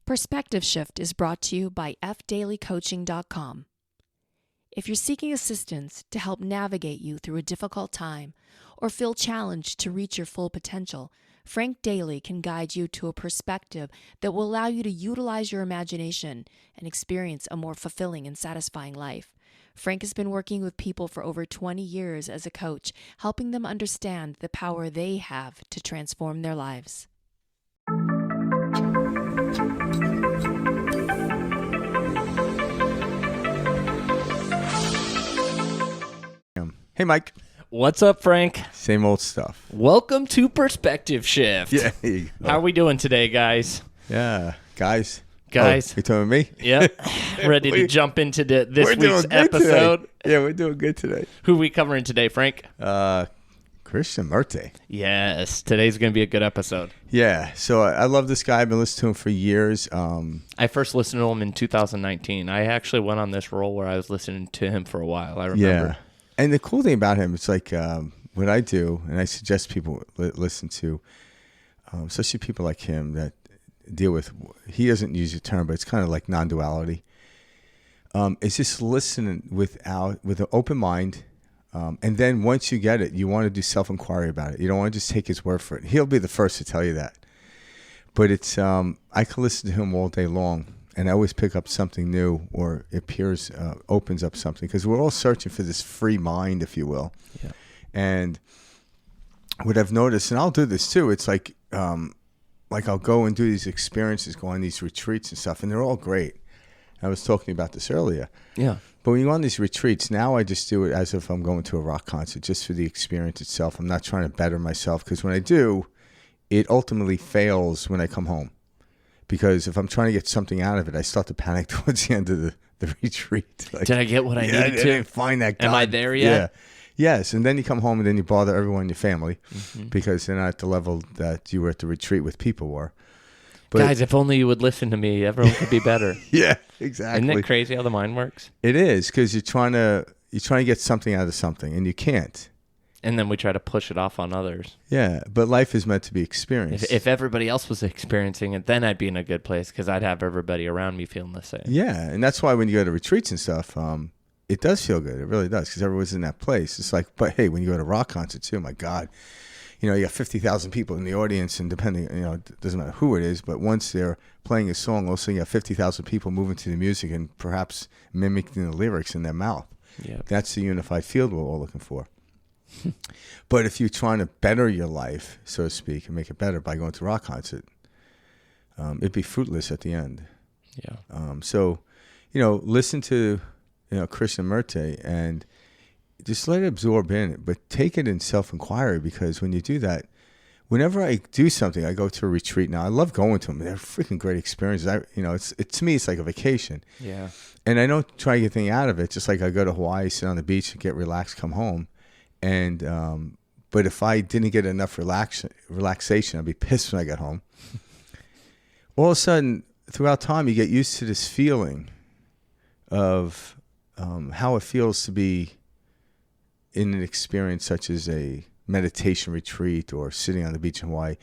Perspective Shift is brought to you by fdailycoaching.com. If you're seeking assistance to help navigate you through a difficult time or feel challenged to reach your full potential, Frank Daly can guide you to a perspective that will allow you to utilize your imagination and experience a more fulfilling and satisfying life. Frank has been working with people for over 20 years as a coach, helping them understand the power they have to transform their lives. Hey, Mike. What's up, Frank? Same old stuff. Welcome to Perspective Shift. Yeah. There you go. How are we doing today, guys? Yeah. Guys. Guys. Oh, you talking to me? Yep. Ready to jump into this week's episode. Today. Yeah, we're doing good today. Who are we covering today, Frank? Krishnamurti. Yes. Today's going to be a good episode. Yeah. So I love this guy. I've been listening to him for years. I first listened to him in 2019. I actually went on this role where I was listening to him for a while. I remember. Yeah. And the cool thing about him, it's like what I do, and I suggest people listen to, especially people like him that deal with, he doesn't use the term, but it's kind of like non-duality. It's just listening with an open mind. And then once you get it, you want to do self-inquiry about it. You don't want to just take his word for it. He'll be the first to tell you that. But it's I can listen to him all day long. And I always pick up something new, or it opens up something, because we're all searching for this free mind, if you will. Yeah. And what I've noticed, and I'll do this too, it's like I'll go and do these experiences, go on these retreats and stuff, and they're all great. I was talking about this earlier. Yeah. But when you go on these retreats, now I just do it as if I'm going to a rock concert, just for the experience itself. I'm not trying to better myself, because when I do, it ultimately fails when I come home. Because if I'm trying to get something out of it, I start to panic towards the end of the retreat. Like, did I get what I needed to? I didn't find that guy. Am I there yet? Yeah. Yes. And then you come home and then you bother everyone in your family because they're not at the level that you were at the retreat with people were. But, guys, if only you would listen to me, everyone could be better. Yeah, exactly. Isn't it crazy how the mind works? It is, because you're trying to get something out of something, and you can't. And then we try to push it off on others. Yeah, but life is meant to be experienced. If everybody else was experiencing it, then I'd be in a good place, because I'd have everybody around me feeling the same. Yeah, and that's why when you go to retreats and stuff, it does feel good. It really does, because everyone's in that place. It's like, but hey, when you go to rock concerts too, my God, you got 50,000 people in the audience, and depending, it doesn't matter who it is, but once they're playing a song, also you have 50,000 people moving to the music and perhaps mimicking the lyrics in their mouth. Yeah, that's the unified field we're all looking for. But if you're trying to better your life, so to speak, and make it better by going to a rock concert, it'd be fruitless at the end. Yeah. So, listen to, Krishnamurti and just let it absorb in it, but take it in self-inquiry, because when you do that, whenever I do something, I go to a retreat now. I love going to them. They're freaking great experiences. To me, it's like a vacation. Yeah. And I don't try to get anything out of it. Just like I go to Hawaii, sit on the beach, get relaxed, come home. And but if I didn't get enough relaxation, I'd be pissed when I got home. All of a sudden, throughout time, you get used to this feeling of how it feels to be in an experience such as a meditation retreat or sitting on the beach in Hawaii.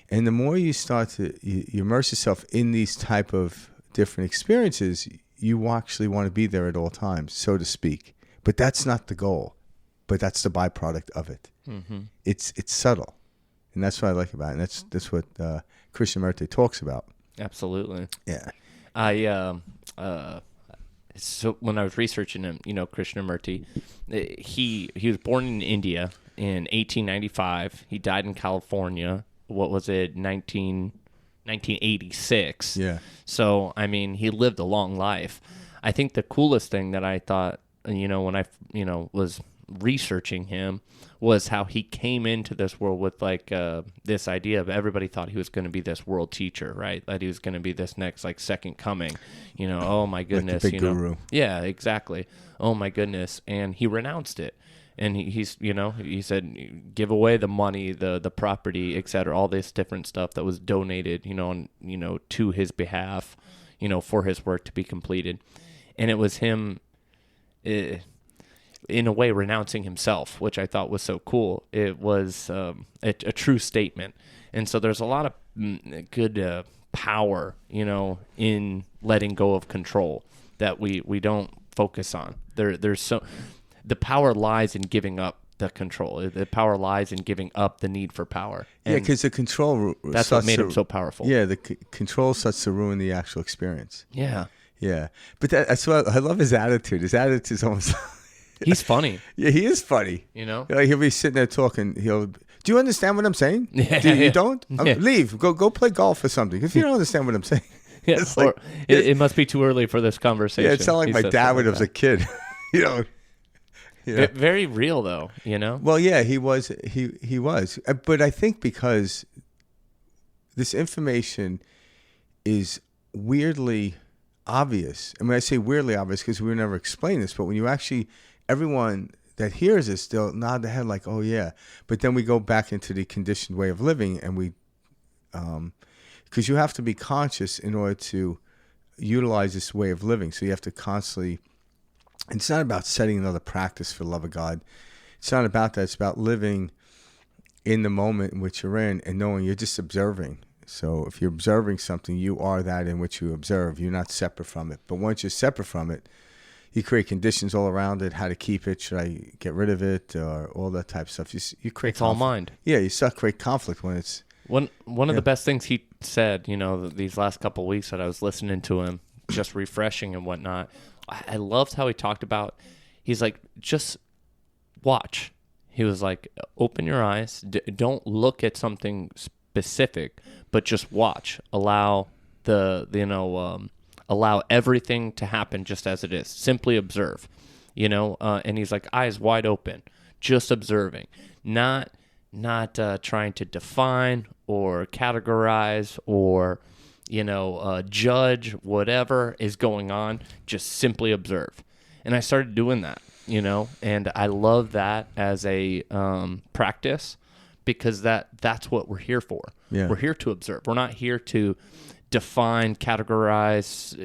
And the more you start to you immerse yourself in these type of different experiences, you actually want to be there at all times, so to speak. But that's not the goal. But that's the byproduct of it. Mm-hmm. It's subtle, and that's what I like about it. And that's what Krishnamurti talks about. Absolutely. Yeah. So when I was researching him, Krishnamurti, he was born in India in 1895. He died in California. What was it, 1986? Yeah. So he lived a long life. I think the coolest thing that I thought, when I was researching him, was how he came into this world with this idea of, everybody thought he was going to be this world teacher, right? That he was going to be this next second coming, oh my goodness, like the big guru. Yeah, exactly. Oh my goodness. And he renounced it. And he said, give away the money, the property, etc., all this different stuff that was donated, to his behalf, for his work to be completed. And it was him, in a way, renouncing himself, which I thought was so cool. It was a true statement. And so there's a lot of good power, in letting go of control that we don't focus on. The power lies in giving up the control. The power lies in giving up the need for power. And because the control, that's what made him so powerful. Yeah, the control starts to ruin the actual experience. Yeah. Yeah. But that's what I love, his attitude. His attitude is almost... He's funny. Yeah, he is funny. Like, he'll be sitting there talking. Do you understand what I'm saying? You don't? Leave. Go play golf or something. Because you don't understand what I'm saying. Yeah, it's like, it must be too early for this conversation. Yeah, it sounded like my dad when I was a kid. Very real, though. Well, yeah, he was. He was. But I think because this information is weirdly obvious. And when I say weirdly obvious, because we never explained this, but when you actually, everyone that hears this, they'll nod their head like, oh, yeah. But then we go back into the conditioned way of living, and we, because you have to be conscious in order to utilize this way of living. So you have to constantly, and it's not about setting another practice for the love of God. It's not about that. It's about living in the moment in which you're in and knowing you're just observing. So if you're observing something, you are that in which you observe. You're not separate from it. But once you're separate from it, you create conditions all around it. How to keep it? Should I get rid of it? Or all that type of stuff. You create. It's all mind. Yeah, you start to create conflict when it's. One of the best things he said, these last couple of weeks that I was listening to him, just refreshing and whatnot. I loved how he talked about. He's like, just watch. He was like, open your eyes. Don't look at something specific, but just watch. Allow allow everything to happen just as it is. Simply observe, and he's like, eyes wide open, just observing, not trying to define or categorize or, judge whatever is going on. Just simply observe. And I started doing that, and I love that as a practice, because that's what we're here for. Yeah. We're here to observe. We're not here to define, categorize,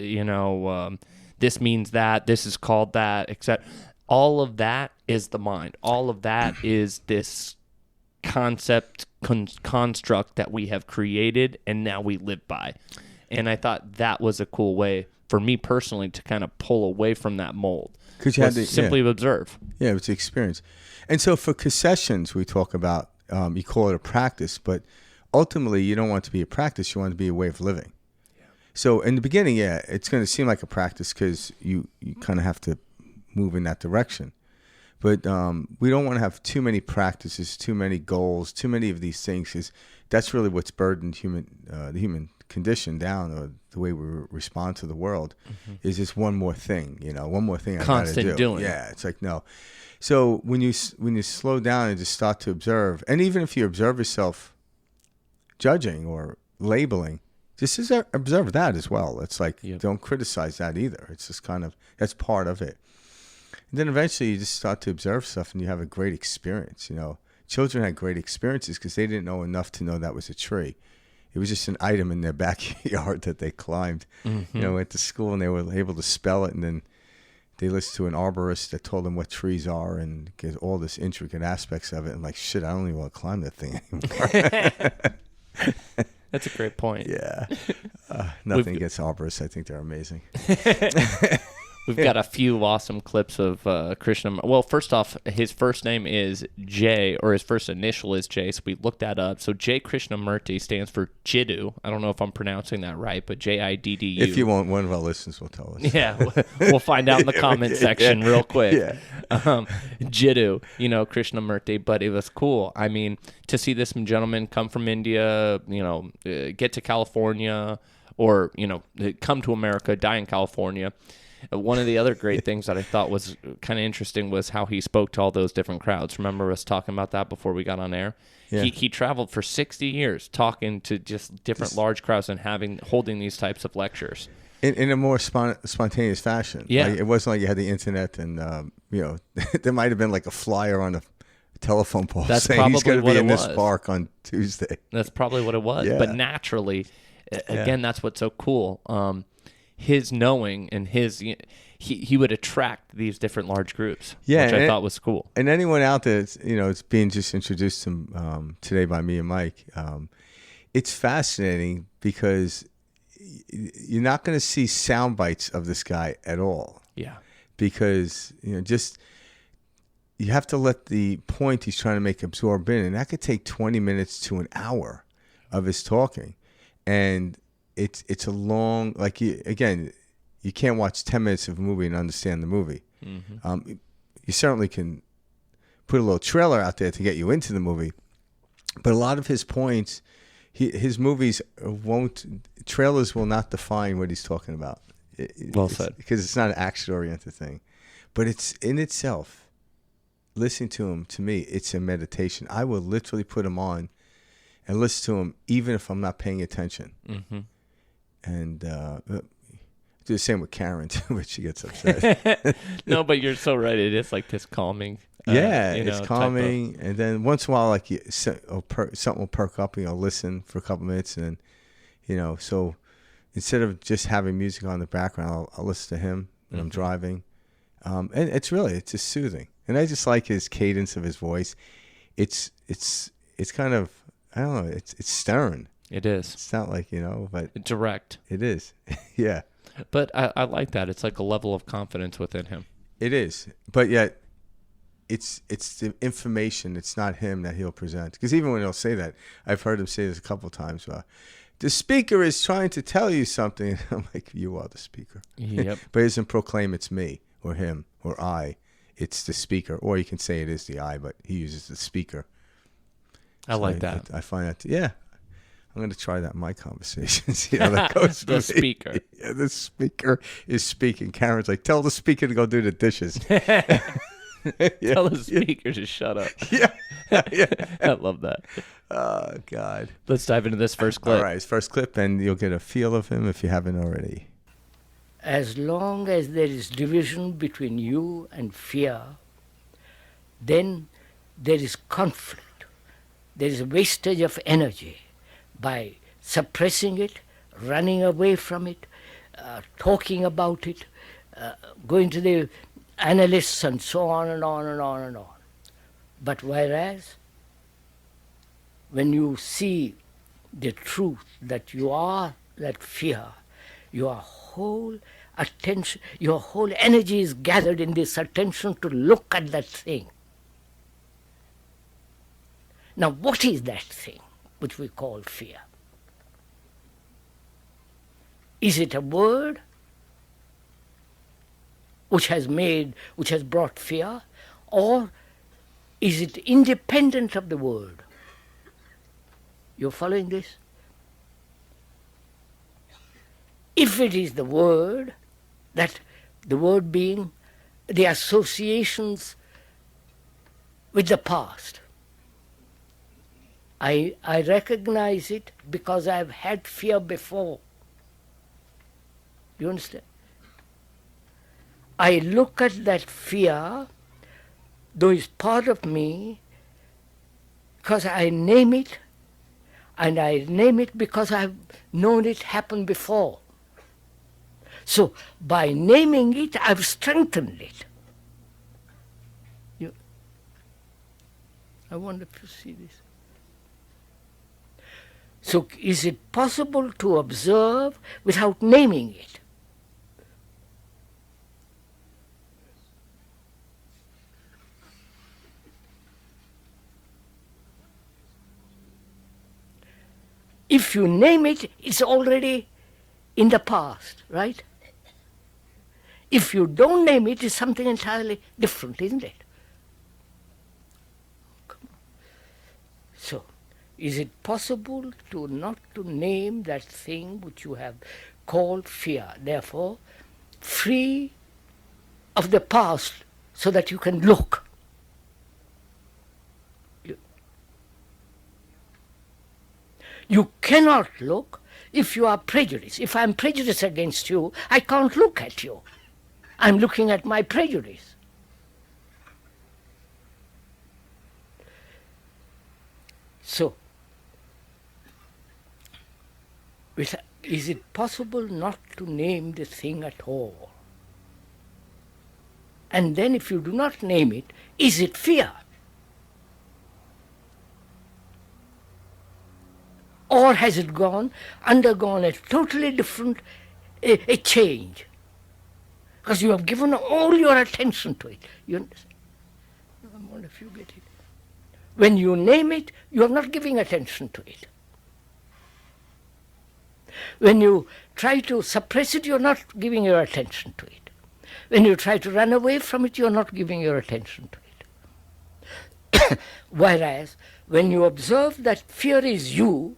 this means that, this is called that, etc. All of that is the mind. All of that is this concept, construct that we have created and now we live by. And I thought that was a cool way for me personally to kind of pull away from that mold. Because you had to simply observe. Yeah, it's the experience. And so for concessions, we talk about, you call it a practice, but ultimately you don't want it to be a practice. You want it to be a way of living. Yeah. So in the beginning, yeah, it's going to seem like a practice because you kind of have to move in that direction. But we don't want to have too many practices, too many goals, too many of these things, because that's really what's burdened the human condition down, or the way we respond to the world, is this one more thing, one more thing I got to do. Constant doing. Yeah, it's like, no. So when you slow down and just start to observe, and even if you observe yourself judging or labeling, just observe that as well. It's like, don't criticize that either. It's just kind of, that's part of it. And then eventually you just start to observe stuff and you have a great experience. Children had great experiences because they didn't know enough to know that was a tree. It was just an item in their backyard that they climbed. Went to school and they were able to spell it, and then they listened to an arborist that told them what trees are and get all this intricate aspects of it. And like, shit, I don't even want to climb that thing anymore. That's a great point. Yeah. Nothing against arborists. I think they're amazing. We've got a few awesome clips of Krishnamurti. Well, first off, his first name is J, or his first initial is J, so we looked that up. So J Krishnamurti stands for Jiddu. I don't know if I'm pronouncing that right, but Jiddu. If you want, one of our listeners will tell us. Yeah, we'll find out in the comment section real quick. Yeah. Jiddu, Krishnamurti, but it was cool. I mean, to see this gentleman come from India, get to California, or, come to America, die in California. One of the other great things that I thought was kind of interesting was how he spoke to all those different crowds. Remember us talking about that before we got on air? Yeah. He traveled for 60 years talking to just different large crowds and holding these types of lectures. In a more spontaneous fashion. Yeah. Like, it wasn't like you had the internet and, there might have been like a flyer on a telephone pole saying he's going to be in this park on Tuesday. That's probably what it was. Yeah. But naturally, again, that's what's so cool. His knowing and he would attract these different large groups, which I thought was cool. And anyone out there, it's being just introduced to today by me and Mike. It's fascinating because you're not going to see sound bites of this guy at all. Yeah. Because, just you have to let the point he's trying to make absorb in. And that could take 20 minutes to an hour of his talking. And it's a long, like, you can't watch 10 minutes of a movie and understand the movie. Mm-hmm. You certainly can put a little trailer out there to get you into the movie. But a lot of his points, his movies trailers will not define what he's talking about. Well said. Because it's not an action-oriented thing. But it's in itself, listening to him, to me, it's a meditation. I will literally put him on and listen to him even if I'm not paying attention. Mm-hmm. And do the same with Karen, too, when she gets upset. No, but you're so right. It is like this calming. It's calming. And then once in a while, like something will perk up and you'll listen for a couple minutes. And, so instead of just having music on the background, I'll listen to him when I'm driving. And it's just soothing. And I just like his cadence of his voice. It's kind of, I don't know, it's stern. It is. It's not like, but direct. It is. Yeah. But I like that. It's like a level of confidence within him. It is. But yet, it's the information. It's not him that he'll present. Because even when he'll say that, I've heard him say this a couple of times. The speaker is trying to tell you something. I'm like, you are the speaker. Yep. But he doesn't proclaim it's me or him or I. It's the speaker. Or you can say it is the I, but he uses the speaker. I like that. I find that, yeah. I'm going to try that in my conversations. See how that goes. The speaker. Yeah, the speaker is speaking. Karen's like, tell the speaker to go do the dishes. Yeah. Tell the speaker to shut up. Yeah. I love that. Oh, God. Let's dive into this first clip. All right, his first clip, and you'll get a feel of him if you haven't already. As long as there is division between you and fear, then there is conflict. There is a wastage of energy by suppressing it, running away from it, talking about it, going to the analysts and so on and on and on and on. But whereas, when you see the truth that you are that fear, your whole attention, your whole energy is gathered in this attention to look at that thing. Now, what is that thing which we call fear? Is it a word which has brought fear, or is it independent of the word? You're following this? If it is the word, that the word being the associations with the past, I recognize it because I've had fear before. You understand? I look at that fear, though it's part of me, because I name it, and I name it because I've known it happen before. So by naming it, I've strengthened it. I wonder if you see this. So is it possible to observe without naming it? If you name it, it's already in the past, right? If you don't name it, it's something entirely different, isn't it? So, is it possible to not to name that thing which you have called fear, therefore free of the past so that you can look? You cannot look if you are prejudiced. If I'm prejudiced against you, I can't look at you. I'm looking at my prejudice. So, is it possible not to name the thing at all? And then if you do not name it, is it fear? Or has it undergone a totally different, a change? Because you have given all your attention to it. You understand? I wonder if you get it. When you name it, you are not giving attention to it. When you try to suppress it, you are not giving your attention to it. When you try to run away from it, you are not giving your attention to it. Whereas, when you observe that fear is you,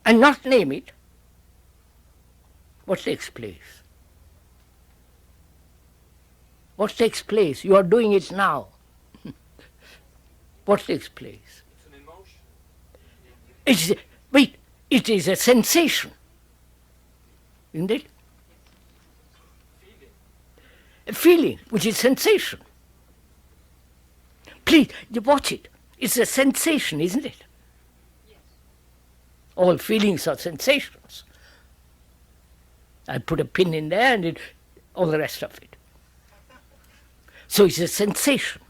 and not name it, what takes place? What takes place? You are doing it now. What takes place? It's an emotion. It is a sensation. Isn't it? A feeling, which is sensation. Please, watch it. It's a sensation, isn't it? Yes. All feelings are sensations. I put a pin in there and all the rest of it. So it's a sensation.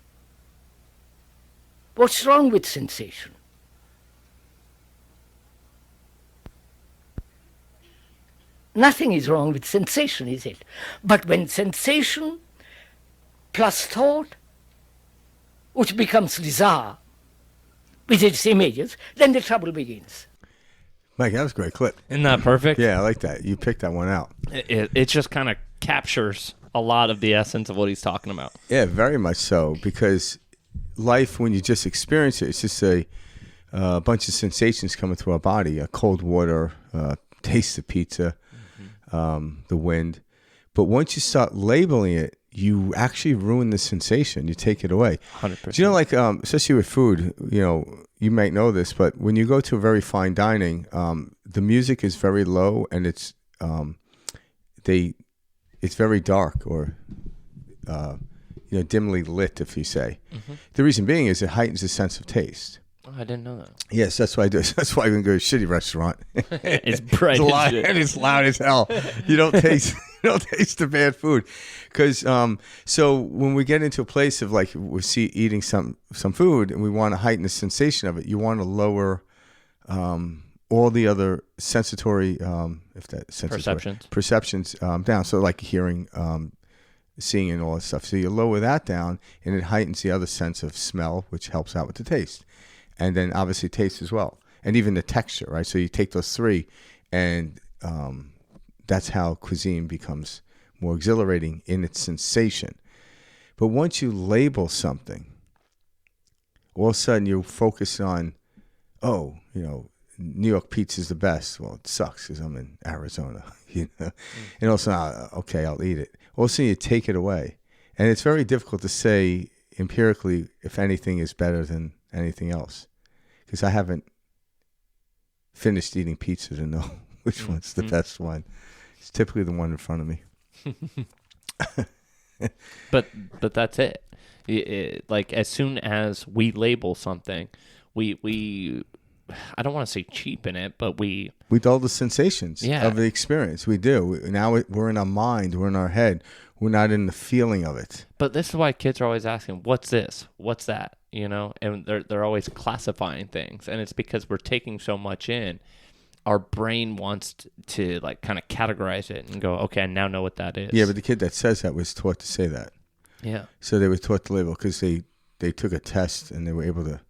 What's wrong with sensation? Nothing is wrong with sensation, is it? But when sensation plus thought, which becomes desire, with its images, then the trouble begins. Mike, that was a great clip. Isn't that perfect? Yeah, I like that. You picked that one out. It just kind of captures a lot of the essence of what he's talking about. Yeah, very much so. Because life, when you just experience it, it's just a bunch of sensations coming through our body. Cold water, taste of pizza, the wind. But once you start labeling it, you actually ruin the sensation. You take it away. 100%. Do you know, like, especially with food, you might know this, but when you go to a very fine dining, the music is very low and it's very dark or dimly lit, if you say. Mm-hmm. The reason being is it heightens the sense of taste. Oh, I didn't know that. Yes, that's why I do. That's why I can go to a shitty restaurant. It's bright it's loud, and it's loud as hell. You don't taste the bad food, because so when we get into a place of like we see eating some food and we want to heighten the sensation of it, you want to lower all the other sensory perceptions down. So like hearing, seeing, and all that stuff. So you lower that down, and it heightens the other sense of smell, which helps out with the taste. And then obviously taste as well. And even the texture, right? So you take those three, and that's how cuisine becomes more exhilarating in its sensation. But once you label something, all of a sudden you're focused on, New York pizza is the best. Well, it sucks because I'm in Arizona, And also, okay, I'll eat it. All of a sudden you take it away. And it's very difficult to say empirically if anything is better than anything else. Because I haven't finished eating pizza to know which one's the best one. It's typically the one in front of me. But that's it. Like as soon as we label something, we I don't want to say cheapen it, but we dull the sensations of the experience. We do. Now we're in our mind. We're in our head. We're not in the feeling of it. But this is why kids are always asking, "What's this? What's that?" And they're always classifying things, and it's because we're taking so much in. Our brain wants to like kind of categorize it and go, "Okay, I now know what that is." Yeah, but the kid that says that was taught to say that. Yeah. So they were taught to label because they took a test and they were able to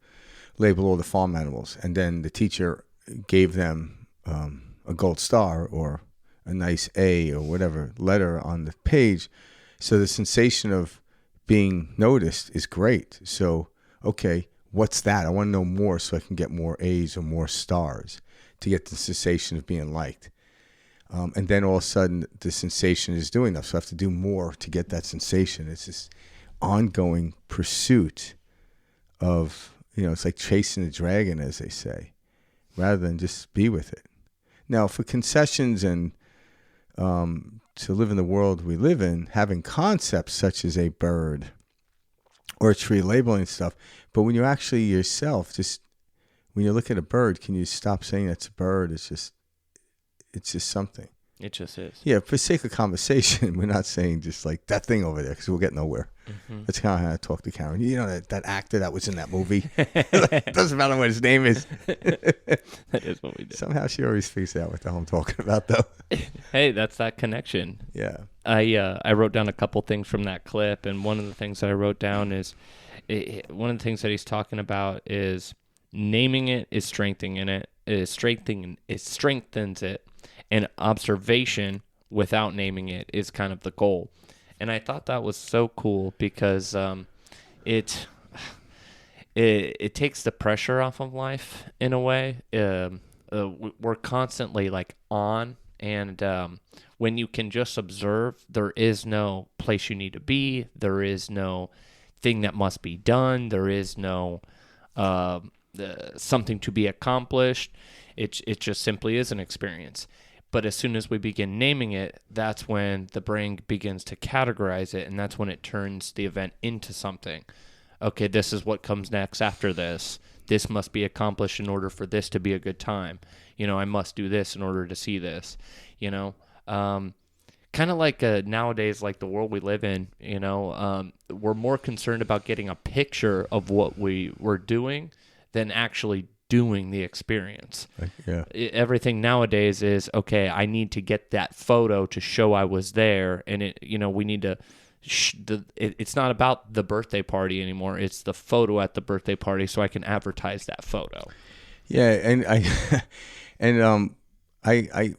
label all the farm animals, and then the teacher gave them a gold star or a nice A or whatever letter on the page. So the sensation of being noticed is great. So, okay, what's that? I want to know more so I can get more A's or more stars to get the sensation of being liked. And then all of a sudden the sensation is doing that. So I have to do more to get that sensation. It's this ongoing pursuit of, it's like chasing a dragon, as they say, rather than just be with it. Now, for concessions and to live in the world we live in, having concepts such as a bird or a tree, labeling stuff, but when you actually yourself, just when you look at a bird, can you stop saying that's a bird? It's just something. It just is. Yeah, for sake of conversation, we're not saying just like that thing over there because we'll get nowhere. That's kind of how I talk to Karen. You know that actor that was in that movie? Doesn't matter what his name is. That is what we do. Somehow she always figures out what the hell I'm talking about, though. Hey, that's that connection. Yeah. I wrote down a couple things from that clip, and one of the things that I wrote down is one of the things that he's talking about is naming it is strengthening it, it strengthens it, and observation without naming it is kind of the goal. And I thought that was so cool because it takes the pressure off of life in a way. We're constantly like on, and when you can just observe, there is no place you need to be. There is no thing that must be done. There is no something to be accomplished. It just simply is an experience. But as soon as we begin naming it, that's when the brain begins to categorize it, and that's when it turns the event into something. Okay, this is what comes next after this. This must be accomplished in order for this to be a good time. You know, I must do this in order to see this. You know, kind of like nowadays, like the world we live in, you know, we're more concerned about getting a picture of what we were doing than actually doing the experience. Yeah. Everything nowadays is, okay, I need to get that photo to show I was there, and we need to it's not about the birthday party anymore. It's the photo at the birthday party so I can advertise that photo. Yeah, and I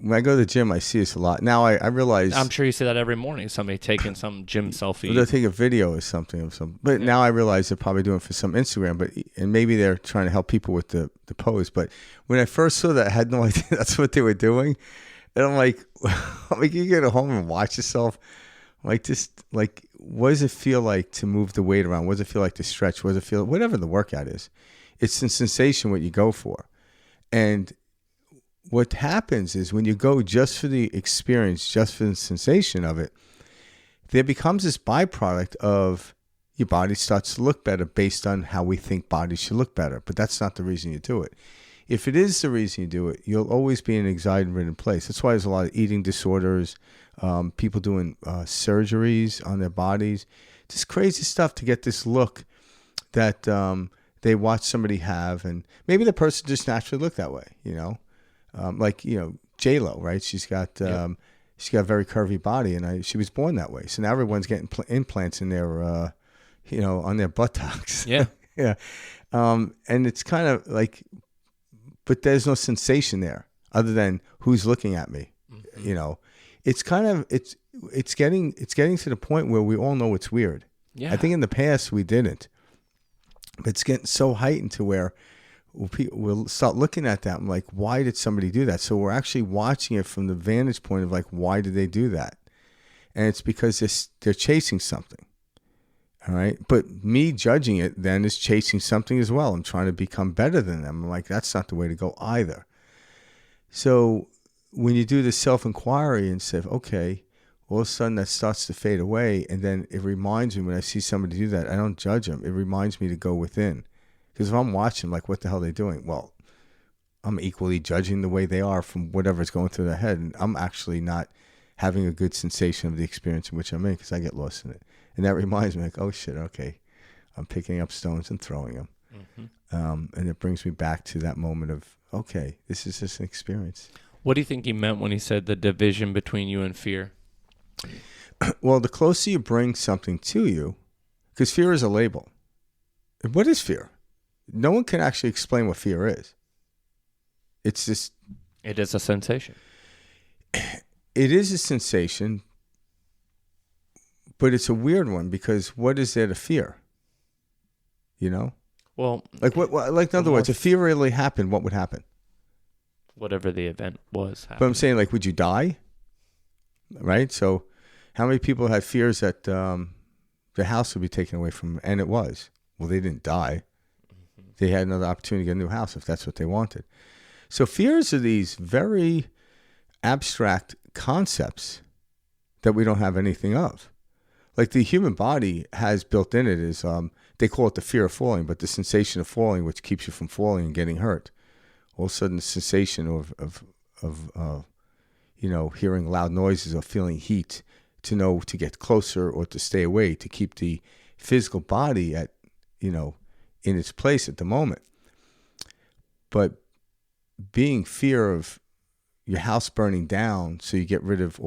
when I go to the gym, I see this a lot. Now I realize I'm sure you see that every morning. Somebody taking some gym selfie. They'll take a video or something of some. But now I realize they're probably doing it for some Instagram. And maybe they're trying to help people with the pose. But when I first saw that, I had no idea that's what they were doing. And I'm like, you get home and watch yourself. Like just like, what does it feel like to move the weight around? What does it feel like to stretch? What does it feel? Whatever the workout is, it's the sensation what you go for, and what happens is when you go just for the experience, just for the sensation of it, there becomes this byproduct of your body starts to look better based on how we think bodies should look better. But that's not the reason you do it. If it is the reason you do it, you'll always be in an anxiety-ridden place. That's why there's a lot of eating disorders, people doing surgeries on their bodies, just crazy stuff to get this look that they watch somebody have. And maybe the person just naturally looked that way, you know. Like, you know, J-Lo, right? She's got a very curvy body, and she was born that way. So now everyone's getting implants in their, on their buttocks. Yeah. Yeah. And it's kind of like, but there's no sensation there other than who's looking at me. Mm-hmm. You know, it's kind of, it's getting to the point where we all know it's weird. Yeah. I think in the past we didn't, but it's getting so heightened to where we'll start looking at that and like, why did somebody do that? So we're actually watching it from the vantage point of like, why did they do that? And it's because they're chasing something. All right. But me judging it then is chasing something as well. I'm trying to become better than them. I'm like, that's not the way to go either. So when you do the self-inquiry and say, okay, all of a sudden that starts to fade away. And then it reminds me when I see somebody do that, I don't judge them. It reminds me to go within. Because if I'm watching, like, what the hell are they doing? Well, I'm equally judging the way they are from whatever's going through their head. And I'm actually not having a good sensation of the experience in which I'm in because I get lost in it. And that reminds me, like, oh, shit, okay. I'm picking up stones and throwing them. Mm-hmm. And it brings me back to that moment of, okay, this is just an experience. What do you think he meant when he said the division between you and fear? Well, the closer you bring something to you, because fear is a label. What is fear? No one can actually explain what fear is. It's just... It is a sensation. It is a sensation, but it's a weird one because what is there to fear? You know? Well... Like, in other words, if fear really happened, what would happen? Whatever the event was happening. But I'm saying, like, would you die? Right? So how many people had fears that the house would be taken away from them? And it was. Well, they didn't die. They had another opportunity to get a new house if that's what they wanted. So fears are these very abstract concepts that we don't have anything of. Like the human body has built in it is, they call it the fear of falling, but the sensation of falling, which keeps you from falling and getting hurt. All of a sudden, the sensation of hearing loud noises or feeling heat to know to get closer or to stay away, to keep the physical body at, in its place at the moment. But being fear of your house burning down so you get rid of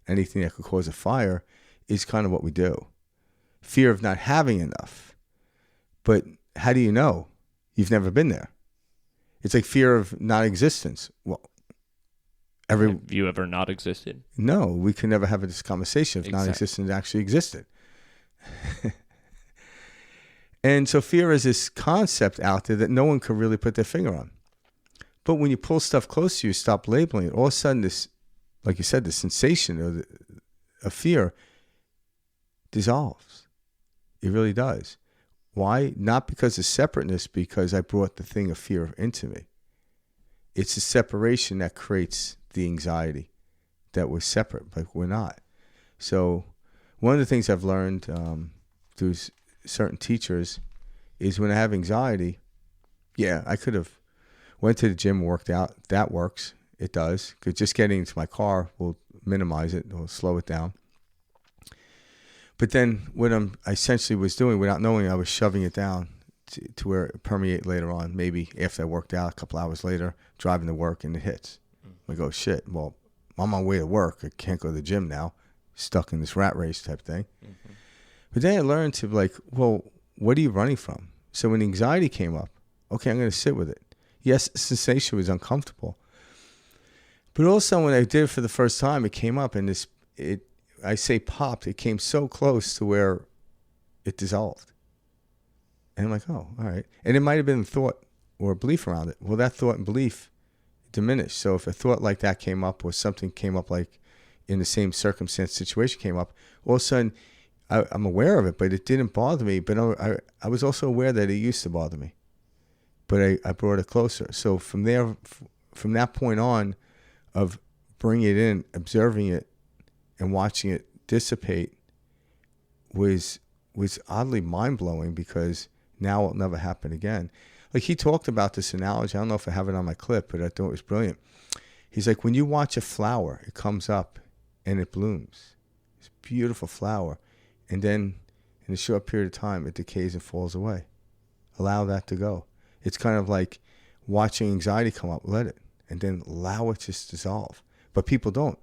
anything that could cause a fire is kind of what we do. Fear of not having enough. But how do you know? You've never been there. It's like fear of non-existence. Well, have you ever not existed? No, we could never have this conversation if Exactly. non-existence actually existed. And so fear is this concept out there that no one could really put their finger on. But when you pull stuff close to you, stop labeling it, all of a sudden this, like you said, the sensation of fear dissolves. It really does. Why? Not because of separateness, because I brought the thing of fear into me. It's the separation that creates the anxiety that we're separate, but we're not. So one of the things I've learned through certain teachers is when I have anxiety, I could have went to the gym, worked out. That works. It does. Because just getting into my car will minimize it, will slow it down. But then what I essentially was doing, without knowing, I was shoving it down to where it permeate later on. Maybe after I worked out, a couple hours later, driving to work, and it hits. I go, shit, well, I'm on my way to work. I can't go to the gym now. Stuck in this rat race type thing. Mm-hmm. But then I learned to what are you running from? So when anxiety came up, okay, I'm going to sit with it. Yes, the sensation was uncomfortable. But also when I did it for the first time, it came up and I say popped, it came so close to where it dissolved. And I'm like, oh, all right. And it might have been a thought or a belief around it. Well, that thought and belief diminished. So if a thought like that came up or something came up like in the same circumstance, situation came up, all of a sudden I'm aware of it, but it didn't bother me. But I was also aware that it used to bother me. But I brought it closer. So from that point on of bringing it in, observing it, and watching it dissipate was oddly mind-blowing, because now it'll never happen again. Like he talked about this analogy. I don't know if I have it on my clip, but I thought it was brilliant. He's like, when you watch a flower, it comes up and it blooms. It's a beautiful flower. And then in a short period of time, it decays and falls away. Allow that to go. It's kind of like watching anxiety come up, let it, and then allow it to just dissolve. But people don't.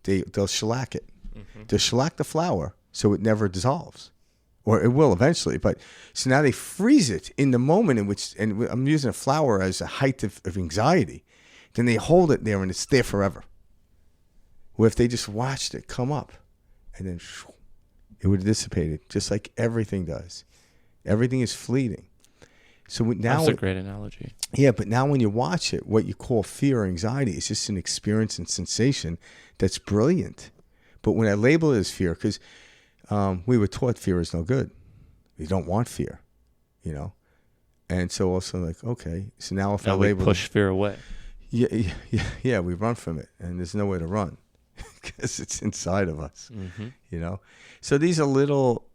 They'll shellac it. Mm-hmm. They'll shellac the flower so it never dissolves. Or it will eventually. But so now they freeze it in the moment in which, and I'm using a flower as a height of anxiety, then they hold it there and it's there forever. Where if they just watched it come up and then it would have dissipated, just like everything does. Everything is fleeting. So now, that's a great analogy. Yeah, but now when you watch it, what you call fear or anxiety is just an experience and sensation that's brilliant. But when I label it as fear, because we were taught fear is no good. We don't want fear, And so also like, okay, so now if I label push fear away. Yeah, we run from it, and there's nowhere to run because it's inside of us, So these are little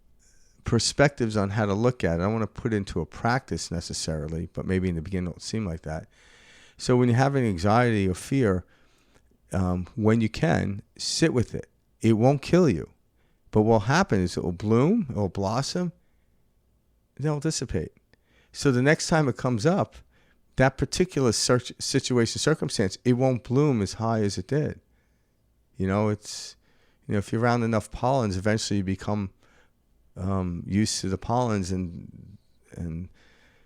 perspectives on how to look at it. I don't want to put into a practice necessarily, but maybe in the beginning it'll seem like that. So when you're having anxiety or fear, when you can, sit with it. It won't kill you. But what will happen is it will bloom, it will blossom, and then it'll dissipate. So the next time it comes up, that particular situation, circumstance, it won't bloom as high as it did. It's, if you're around enough pollens, eventually you become used to the pollens and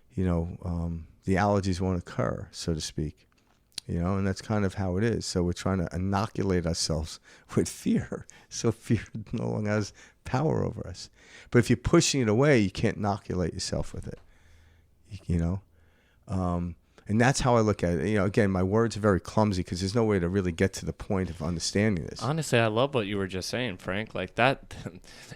the allergies won't occur, so to speak, and that's kind of how it is. So we're trying to inoculate ourselves with fear, so fear no longer has power over us. But if you're pushing it away, you can't inoculate yourself with it, and that's how I look at it. Again, my words are very clumsy because there's no way to really get to the point of understanding this. Honestly, I love what you were just saying, Frank. Like that.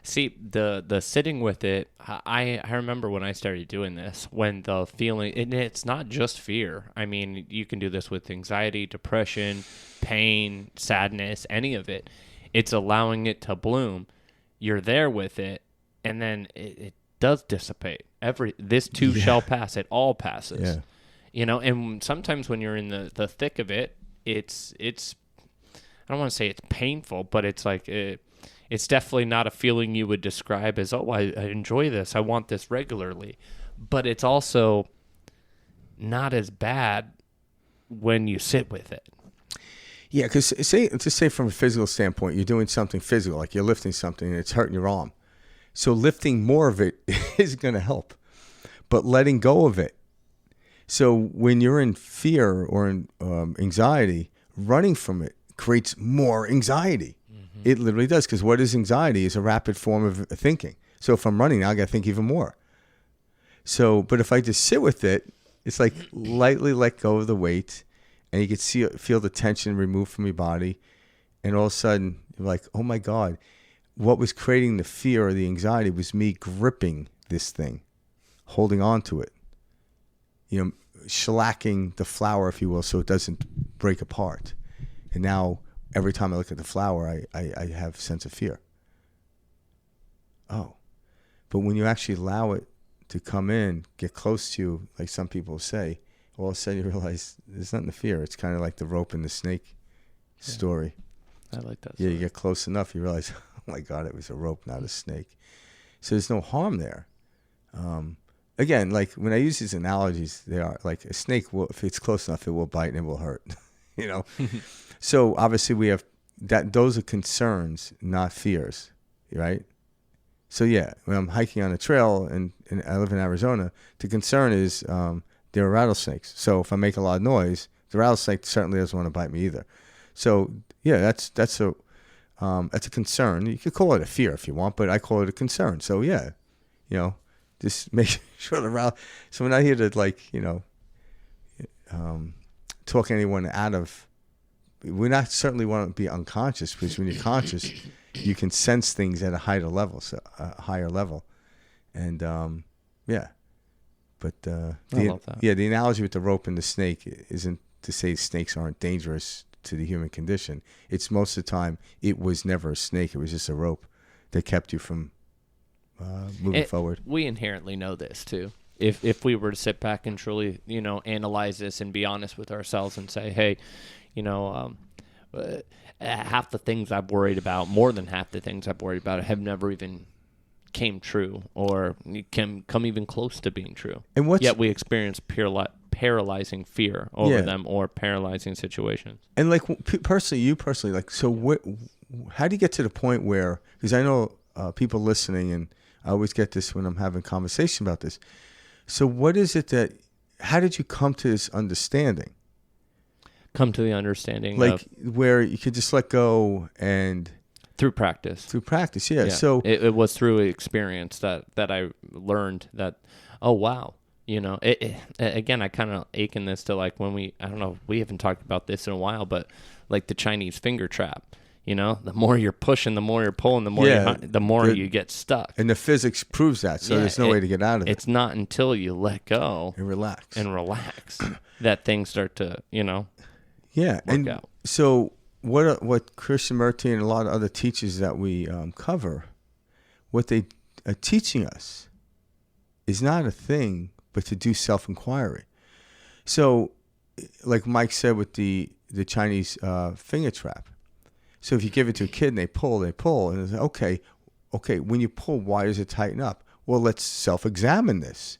See, the sitting with it. I remember when I started doing this, when the feeling, and it's not just fear. I mean, you can do this with anxiety, depression, pain, sadness, any of it. It's allowing it to bloom. You're there with it, and then it does dissipate. This too shall pass. It all passes. Yeah. And sometimes when you're in the thick of it, it's I don't want to say it's painful, but it's like it's definitely not a feeling you would describe as, oh, I enjoy this, I want this regularly. But it's also not as bad when you sit with it. Yeah, because say from a physical standpoint, you're doing something physical, like you're lifting something and it's hurting your arm. So lifting more of it is going to help, but letting go of it. So when you're in fear or in anxiety, running from it creates more anxiety. Mm-hmm. It literally does, because what is anxiety? Is a rapid form of thinking. So if I'm running now, I got to think even more. So, but if I just sit with it, it's like lightly let go of the weight, and you can feel the tension removed from your body, and all of a sudden you're like, oh my God, what was creating the fear or the anxiety was me gripping this thing, holding on to it, shellacking the flower, if you will, so it doesn't break apart. And now every time I look at the flower, I have a sense of fear. Oh, but when you actually allow it to come in, get close to you, like some people say, all of a sudden you realize there's nothing to fear. It's kind of like the rope and the snake story. I like that. Yeah, you get close enough, you realize, oh my God, it was a rope, not a snake. So there's no harm there. Again, like when I use these analogies, they are like a snake will, if it's close enough, it will bite and it will hurt. So obviously we have that. Those are concerns, not fears, right? So yeah, when I'm hiking on a trail and I live in Arizona, the concern is there are rattlesnakes. So if I make a lot of noise, the rattlesnake certainly doesn't want to bite me either. So yeah, that's a concern. You could call it a fear if you want, but I call it a concern. So yeah, just make sure so we're not here to talk anyone out of. We not certainly want to be unconscious, because when you're conscious, you can sense things at a higher level, and yeah. But I love that. The analogy with the rope and the snake isn't to say snakes aren't dangerous to the human condition. It's most of the time it was never a snake; it was just a rope that kept you from moving forward. We inherently know this too. If we were to sit back and truly, analyze this and be honest with ourselves and say, hey, half the things I've worried about, more than half the things I've worried about, have never even came true or can come even close to being true. And yet we experience paralyzing fear over them, or paralyzing situations. And like you personally, like, so how do you get to the point where, because I know people listening, and I always get this when I'm having conversation about this. So what is it how did you come to this understanding? Come to the understanding like where you could just let go and through practice. Yeah. So it was through experience that I learned that, oh wow, again, I kind of akin this to like when I don't know, we haven't talked about this in a while, but like the Chinese finger trap. The more you're pushing, the more you're pulling, the more you get stuck. And the physics proves that, so there's no way to get out of it. It's not until you let go and relax that things start to, work out. So what Krishnamurti and a lot of other teachers that we cover, what they are teaching us is not a thing, but to do self-inquiry. So, like Mike said with the Chinese finger trap. So if you give it to a kid and they pull, and it's okay, when you pull, why does it tighten up? Well, let's self-examine this.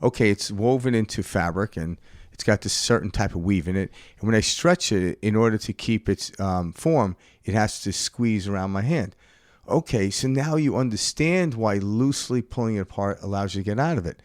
Okay, it's woven into fabric and it's got this certain type of weave in it. And when I stretch it, in order to keep its form, it has to squeeze around my hand. Okay, so now you understand why loosely pulling it apart allows you to get out of it.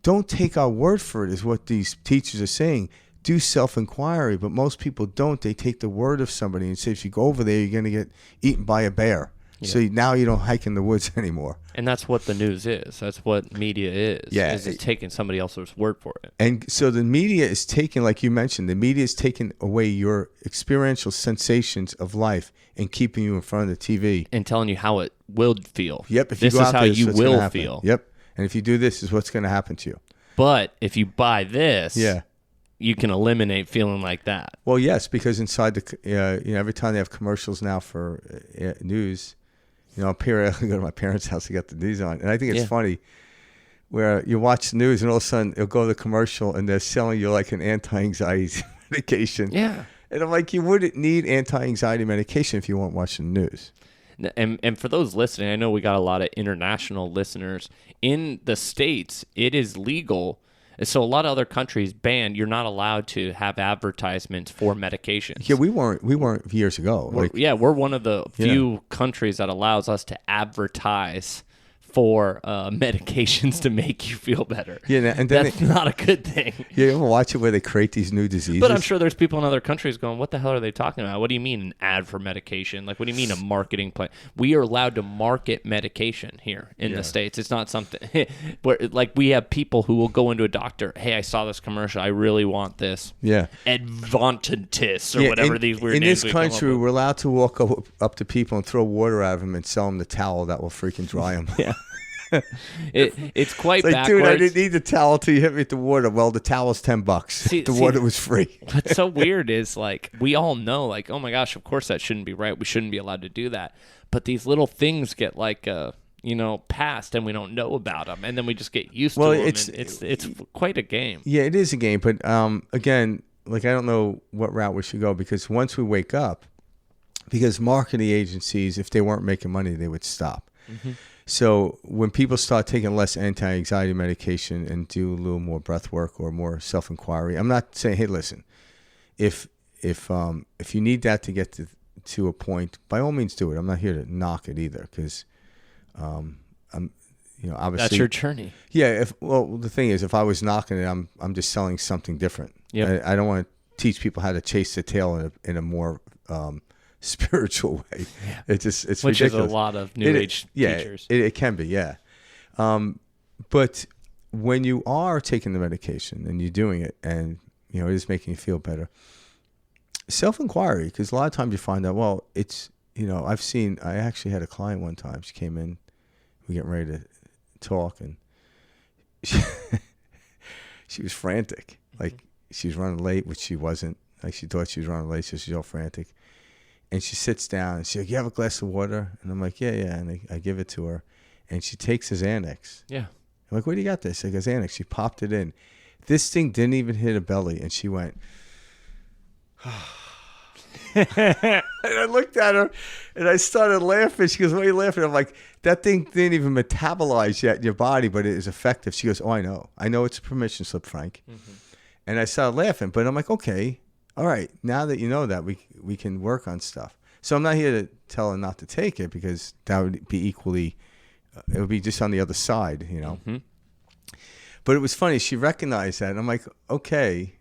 Don't take our word for it, is what these teachers are saying. Do self-inquiry, but most people don't. They take the word of somebody and say, if you go over there, you're going to get eaten by a bear. Yeah. So now you don't hike in the woods anymore. And that's what the news is. That's what media is. Yeah. Is it's taking somebody else's word for it. And so the media is taking, like you mentioned, the media is taking away your experiential sensations of life and keeping you in front of the TV. And telling you how it will feel. Yep. If this you go is out how there, you will feel. Yep. And if you do this, is what's going to happen to you. But if you buy this... you can eliminate feeling like that. Well, yes, because inside every time they have commercials now for news, I'll periodically go to my parents' house to get the news on. And I think it's funny where you watch the news and all of a sudden it'll go to the commercial and they're selling you like an anti-anxiety medication. Yeah. And I'm like, you wouldn't need anti-anxiety medication if you weren't watching the news. And for those listening, I know we got a lot of international listeners. In the States, it is legal. So a lot of other countries ban. You're not allowed to have advertisements for medications. Yeah, we weren't years ago. We're one of the few countries that allows us to advertise for medications to make you feel better. Yeah, and then that's not a good thing. Yeah, you ever watch it where they create these new diseases? But I'm sure there's people in other countries going, what the hell are they talking about? What do you mean an ad for medication? Like, what do you mean a marketing plan? We are allowed to market medication here in the States. It's not something where, like, we have people who will go into a doctor, hey, I saw this commercial. I really want this. Yeah. Advantis or whatever these weird names in this country, we're allowed to walk up to people and throw water at them and sell them the towel that will freaking dry them. Yeah. It's quite like, backwards. dude, I didn't need the towel till you hit me with the water. Well, the towel's $10. The water was free. What's so weird is, like, we all know, like, oh my gosh, of course that shouldn't be right. We shouldn't be allowed to do that. But these little things get like, passed, and we don't know about them, and then we just get used to them. It's quite a game. Yeah, it is a game. But again, like, I don't know what route we should go, because once we wake up, because marketing agencies, if they weren't making money, they would stop. Mm-hmm. So when people start taking less anti-anxiety medication and do a little more breath work or more self-inquiry, I'm not saying, hey, listen, if you need that to get to a point, by all means do it. I'm not here to knock it either, because obviously that's your journey. Yeah. The thing is, if I was knocking it, I'm just selling something different. Yeah. I don't want to teach people how to chase the tail in a more spiritual way. Yeah. It's which ridiculous. is a lot of new age teachers. It can be, yeah. But when you are taking the medication and you're doing it, and it is making you feel better, self-inquiry, because a lot of times you find out, well, it's I actually had a client one time. She came in, we getting ready to talk, and she was frantic. Like, she was running late, which she wasn't. Like, she thought she was running late, so she's all frantic. And she sits down and she's like, you have a glass of water? And I'm like, yeah. And I give it to her. And she takes his Xanax. Yeah. I'm like, where do you got this? I go, Xanax. She popped it in. This thing didn't even hit her belly. And she went, and I looked at her and I started laughing. She goes, why are you laughing? I'm like, that thing didn't even metabolize yet in your body, but it is effective. She goes, oh, I know. I know it's a permission slip, Frank. Mm-hmm. And I started laughing. But I'm like, okay. All right, now that you know that, we can work on stuff. So I'm not here to tell her not to take it, because that would be equally, it would be just on the other side, Mm-hmm. But it was funny. She recognized that, and I'm like, okay,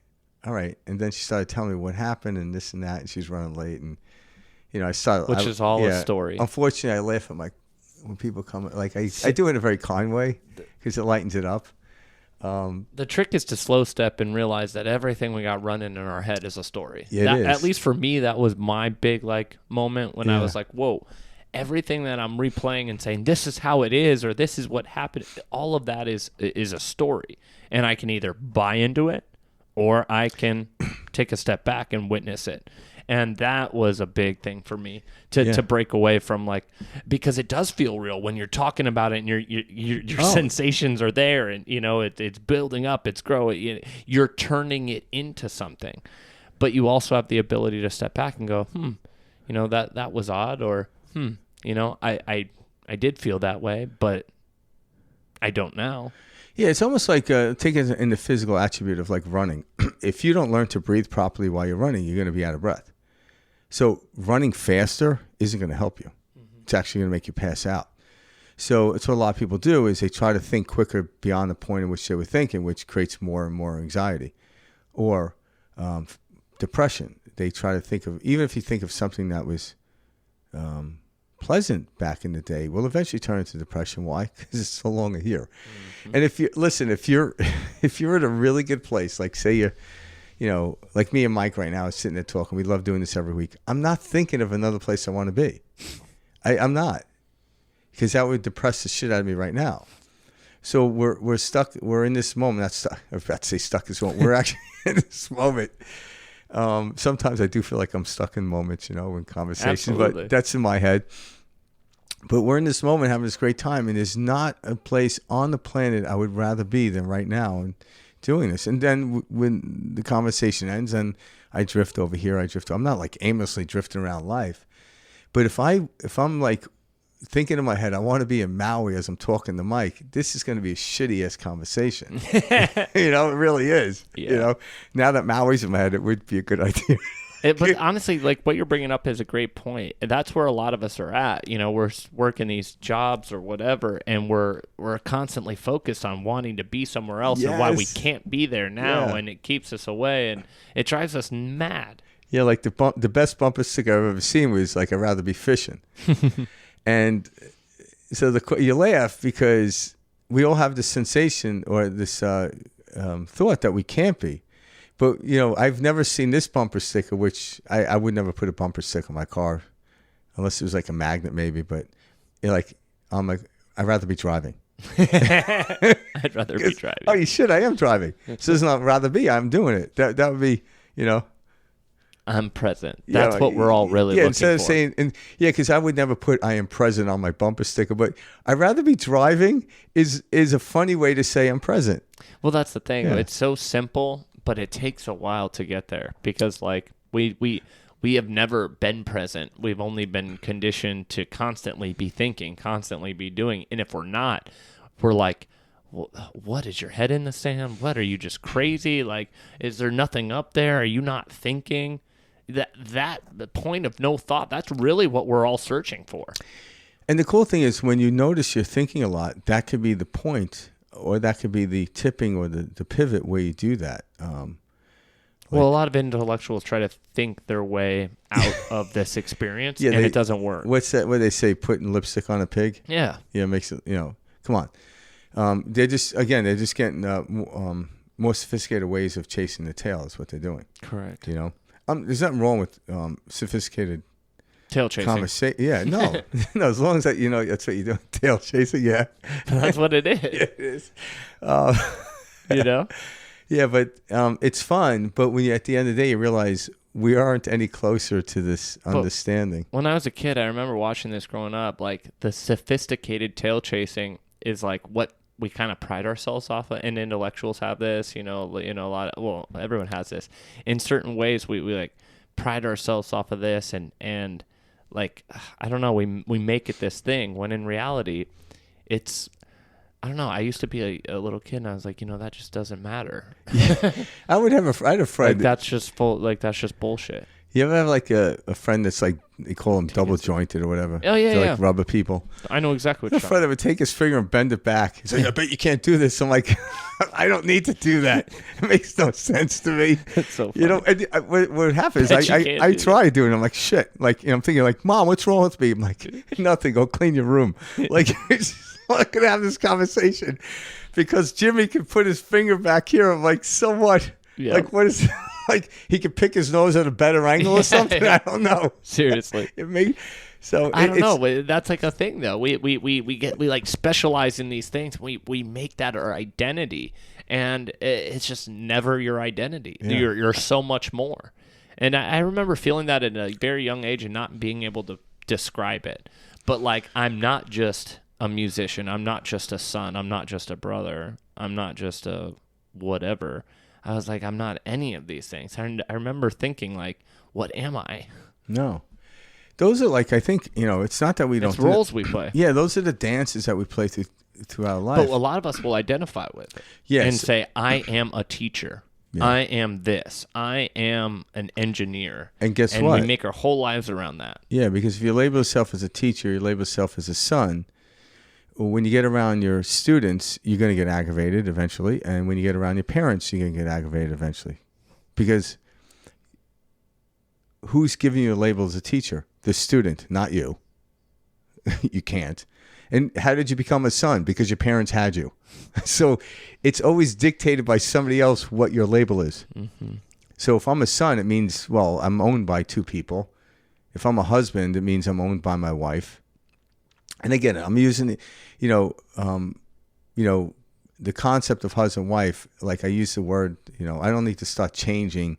all right. And then she started telling me what happened and this and that, and she's running late, and I started. Which is all a story. Unfortunately, I laugh at when people come. Like, I do it in a very kind way, because it lightens it up. The trick is to slow step and realize that everything we got running in our head is a story. Yeah, it is. At least for me, that was my big moment when I was like, whoa, everything that I'm replaying and saying, this is how it is, or this is what happened, all of that is a story. And I can either buy into it, or I can take a step back and witness it. And that was a big thing for me to break away from, because it does feel real when you're talking about it, and your sensations are there, and it's building up, it's growing, you're turning it into something. But you also have the ability to step back and go, that was odd, or I did feel that way, but I don't now. Yeah, it's almost like take it in the physical attribute of like running. If you don't learn to breathe properly while you're running, you're going to be out of breath. So running faster isn't going to help you. Mm-hmm. It's actually going to make you pass out. So it's what a lot of people do, is they try to think quicker beyond the point in which they were thinking, which creates more and more anxiety. Or depression. They try to think of, even if you think of something that was pleasant back in the day, will eventually turn into depression. Why? Because it's so long here. Mm-hmm. And if you're in a really good place, like say you're, like me and Mike right now is sitting there talking. We love doing this every week. I'm not thinking of another place I want to be. I'm not, because that would depress the shit out of me right now. So we're stuck. We're in this moment. Not stuck. I was about to say stuck this moment. We're actually in this moment. Sometimes I do feel like I'm stuck in moments, in conversations. Absolutely. But that's in my head. But we're in this moment having this great time, and there's not a place on the planet I would rather be than right now. And doing this. And then when the conversation ends and I drift over here, I'm not like aimlessly drifting around life. But if I'm like thinking in my head, I want to be in Maui as I'm talking to Mike, this is going to be a shitty ass conversation. It really is. Yeah. Now that Maui's in my head, it would be a good idea. But honestly, like what you're bringing up is a great point. And that's where a lot of us are at. We're working these jobs or whatever, and we're constantly focused on wanting to be somewhere else and why we can't be there now, and it keeps us away, and it drives us mad. Yeah, like the best bumper sticker I've ever seen was like, I'd rather be fishing. And so you laugh because we all have this sensation or this thought that we can't be. But, I've never seen this bumper sticker, which I would never put a bumper sticker on my car unless it was like a magnet maybe. But I'm like, I'd rather be driving. I'd rather be driving. Oh, you should. I am driving. So it's not rather be. I'm doing it. That would be, I'm present. That's what we're all really looking for. Instead of saying, because I would never put I am present on my bumper sticker, but I'd rather be driving is a funny way to say I'm present. Well, that's the thing. Yeah. It's so simple, but it takes a while to get there because we have never been present. We've only been conditioned to constantly be thinking, constantly be doing. And if we're not, we're like, what, is your head in the sand? What, are you just crazy? Like, is there nothing up there? Are you not thinking? The point of no thought, that's really what we're all searching for. And the cool thing is when you notice you're thinking a lot, that could be the point, or that could be the tipping or the pivot where you do that. Well, a lot of intellectuals try to think their way out of this experience, and it doesn't work. What's that? What they say, putting lipstick on a pig? Yeah. Yeah, it makes it, come on. They're just getting more sophisticated ways of chasing the tail is what they're doing. Correct. There's nothing wrong with sophisticated tail chasing. Yeah, no. No, as long as that, that's what you're doing. Tail chasing, yeah. That's what it is. Yeah, it is. Yeah, but it's fun. But when you, at the end of the day, you realize we aren't any closer to this understanding. When I was a kid, I remember watching this growing up. Like the sophisticated tail chasing is like what we kind of pride ourselves off of, and intellectuals have this. A lot of, everyone has this. In certain ways, we like pride ourselves off of this, and like I don't know, we make it this thing when in reality, it's. I don't know. I used to be a little kid, and I was like, that just doesn't matter. I had a friend. Like that's just that's just bullshit. You ever have like a friend that's like, they call them double jointed or whatever? Oh yeah, They're like rubber people. I know exactly what you're talking about. A friend that would take his finger and bend it back. He's like, I bet you can't do this. I'm like, I don't need to do that. It makes no sense to me. It's so funny. And what happens? I try doing it. I'm like, shit. Like, I'm thinking like, Mom, what's wrong with me? I'm like, nothing. Go clean your room. Like, I'm not gonna have this conversation because Jimmy can put his finger back here. I'm like, so what? Yeah. Like, what is? Like he could pick his nose at a better angle or something. I don't know. Seriously, I don't know. That's like a thing though. We like specialize in these things. We make that our identity, and it's just never your identity. Yeah. You're so much more. And I remember feeling that at a very young age and not being able to describe it. But like, I'm not just a musician. I'm not just a son. I'm not just a brother. I'm not just a whatever. I was like, I'm not any of these things. I remember thinking, like, what am I? No. Those are like, I think, it's not that we don't. It's roles we play. Yeah, those are the dances that we play throughout life. But a lot of us will identify with it. Yes. And say, I am a teacher. Yeah. I am this. I am an engineer. And guess what? And we make our whole lives around that. Yeah, because if you label yourself as a teacher, you label yourself as a son, when you get around your students, you're going to get aggravated eventually. And when you get around your parents, you're going to get aggravated eventually. Because who's giving you a label as a teacher? The student, not you. You can't. And how did you become a son? Because your parents had you. So it's always dictated by somebody else what your label is. Mm-hmm. So if I'm a son, it means, well, I'm owned by two people. If I'm a husband, it means I'm owned by my wife. And again, I'm using, the concept of husband and wife. Like I use the word, I don't need to start changing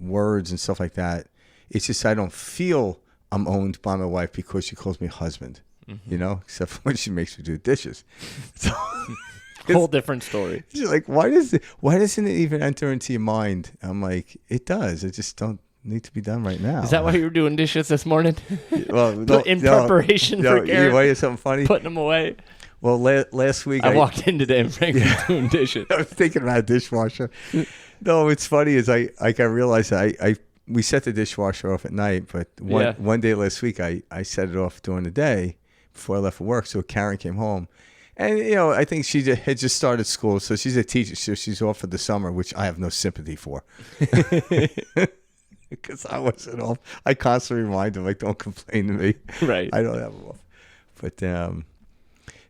words and stuff like that. It's just I don't feel I'm owned by my wife because she calls me husband. Mm-hmm. Except when she makes me do dishes. So, Whole different story. She's like, why doesn't it even enter into your mind? I'm like, it does. It just don't need to be done right now. Is that why you were doing dishes this morning? Well, preparation for Garrett? You want to hear something funny? Putting them away. Well, last week I walked in today and Frank was doing dishes. I was thinking about a dishwasher. No, what's funny is I realized we set the dishwasher off at night, but one day last week I set it off during the day before I left for work. So Karen came home, and I think she had just started school, so she's a teacher, so she's off for the summer, which I have no sympathy for. Because I wasn't off. I constantly remind them, like, don't complain to me. Right. I don't have them off. But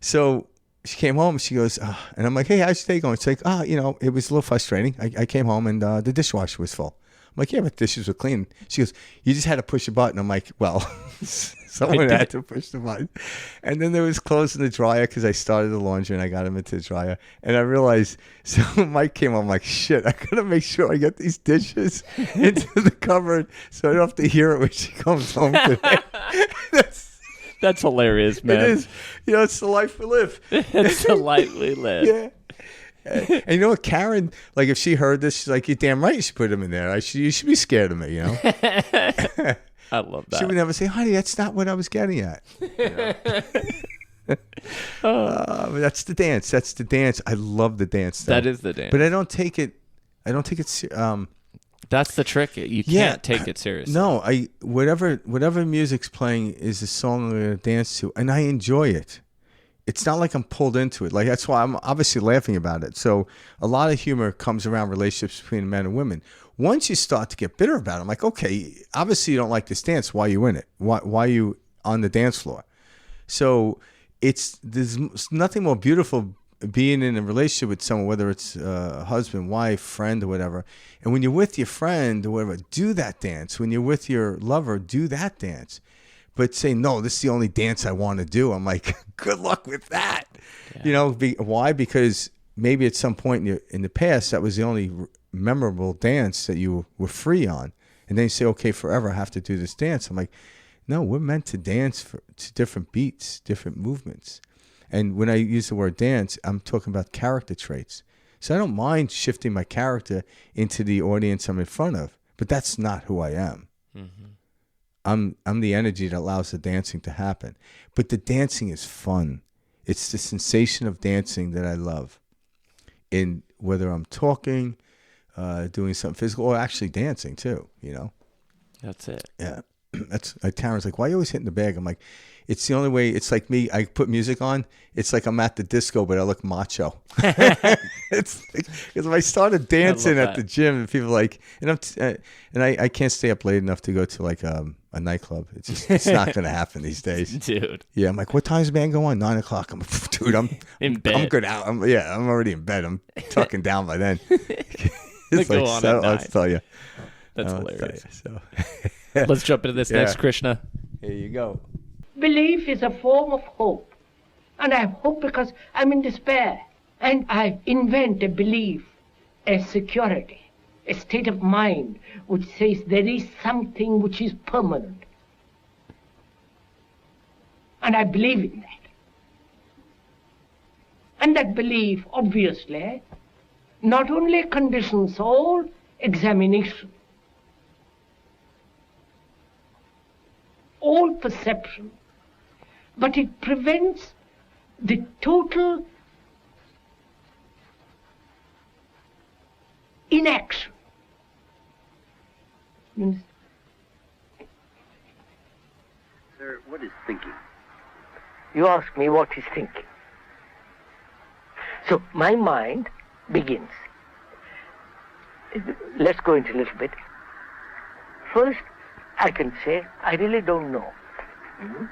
so she came home and she goes, and I'm like, hey, how's your day going? She's like, it was a little frustrating. I came home and the dishwasher was full. I'm like, yeah, but dishes were clean. She goes, you just had to push a button. I'm like, well, someone had to push the button. And then there was clothes in the dryer because I started the laundry and I got them into the dryer. And I realized, so Mike came on, I'm like, shit, I got to make sure I get these dishes into the cupboard so I don't have to hear it when she comes home today. That's hilarious, man. It is. It's the life we live. It's the life we live. Yeah. And you know what, Karen, like, if she heard this, she's like, you're damn right you should put them in there. You should be scared of me, I love that. She would never say, honey, that's not what I was getting at. But that's the dance. That's the dance. I love the dance. Though. That is the dance. But I don't take it that's the trick. You can't take it seriously. No, whatever music's playing is a song I'm going to dance to, and I enjoy it. It's not like I'm pulled into it. Like, that's why I'm obviously laughing about it. So a lot of humor comes around relationships between men and women. Once you start to get bitter about it, I'm like, okay, obviously you don't like this dance. Why are you in it? Why are you on the dance floor? So there's nothing more beautiful being in a relationship with someone, whether it's a husband, wife, friend, or whatever. And when you're with your friend or whatever, do that dance. When you're with your lover, do that dance. But say, no, this is the only dance I want to do. I'm like, good luck with that. Yeah. Why? Because maybe at some point in the past, that was the only memorable dance that you were free on. And then you say, okay, forever I have to do this dance. I'm like, no, we're meant to dance to different beats, different movements. And when I use the word dance, I'm talking about character traits. So I don't mind shifting my character into the audience I'm in front of, but that's not who I am. Mm-hmm. I'm the energy that allows the dancing to happen. But the dancing is fun. It's the sensation of dancing that I love. In whether I'm talking, doing something physical, or actually dancing too, That's it. Yeah. That's like Karen's like, why are you always hitting the bag? I'm like, it's the only way. It's like me. I put music on. It's like I'm at the disco, but I look macho. It's like, because if I started dancing at the gym, and people are like, and I can't stay up late enough to go to like a nightclub. It's not going to happen these days, dude. Yeah, I'm like, what time's the band go on? 9 o'clock. I'm in bed. I'm good out. I'm already in bed. I'm tucking down by then. It's go on so, at 9. Let's tell you. That's hilarious. So. Let's jump into this next, Krishna. Here you go. Belief is a form of hope. And I have hope because I'm in despair. And I invent a belief, a security, a state of mind which says there is something which is permanent. And I believe in that. And that belief, obviously, not only conditions all examination, all perception, but it prevents the total inaction. Sir, what is thinking? You ask me what is thinking. So my mind begins. Let's go into a little bit. First, I can say, I really don't know. Mm-hmm.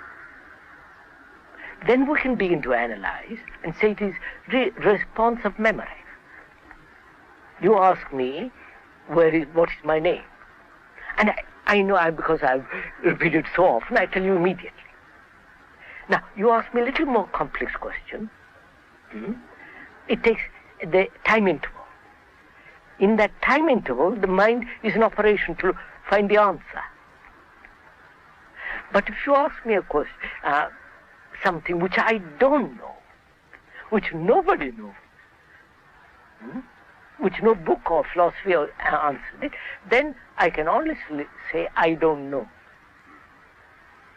Then we can begin to analyze and say it is response of memory. You ask me, what is my name? And I know because I've repeated so often, I tell you immediately. Now, you ask me a little more complex question. Mm-hmm. It takes the time interval. In that time interval, the mind is in operation to find the answer. But if you ask me a question, something which I don't know, which nobody knows, which no book or philosophy answered it, then I can honestly say, I don't know.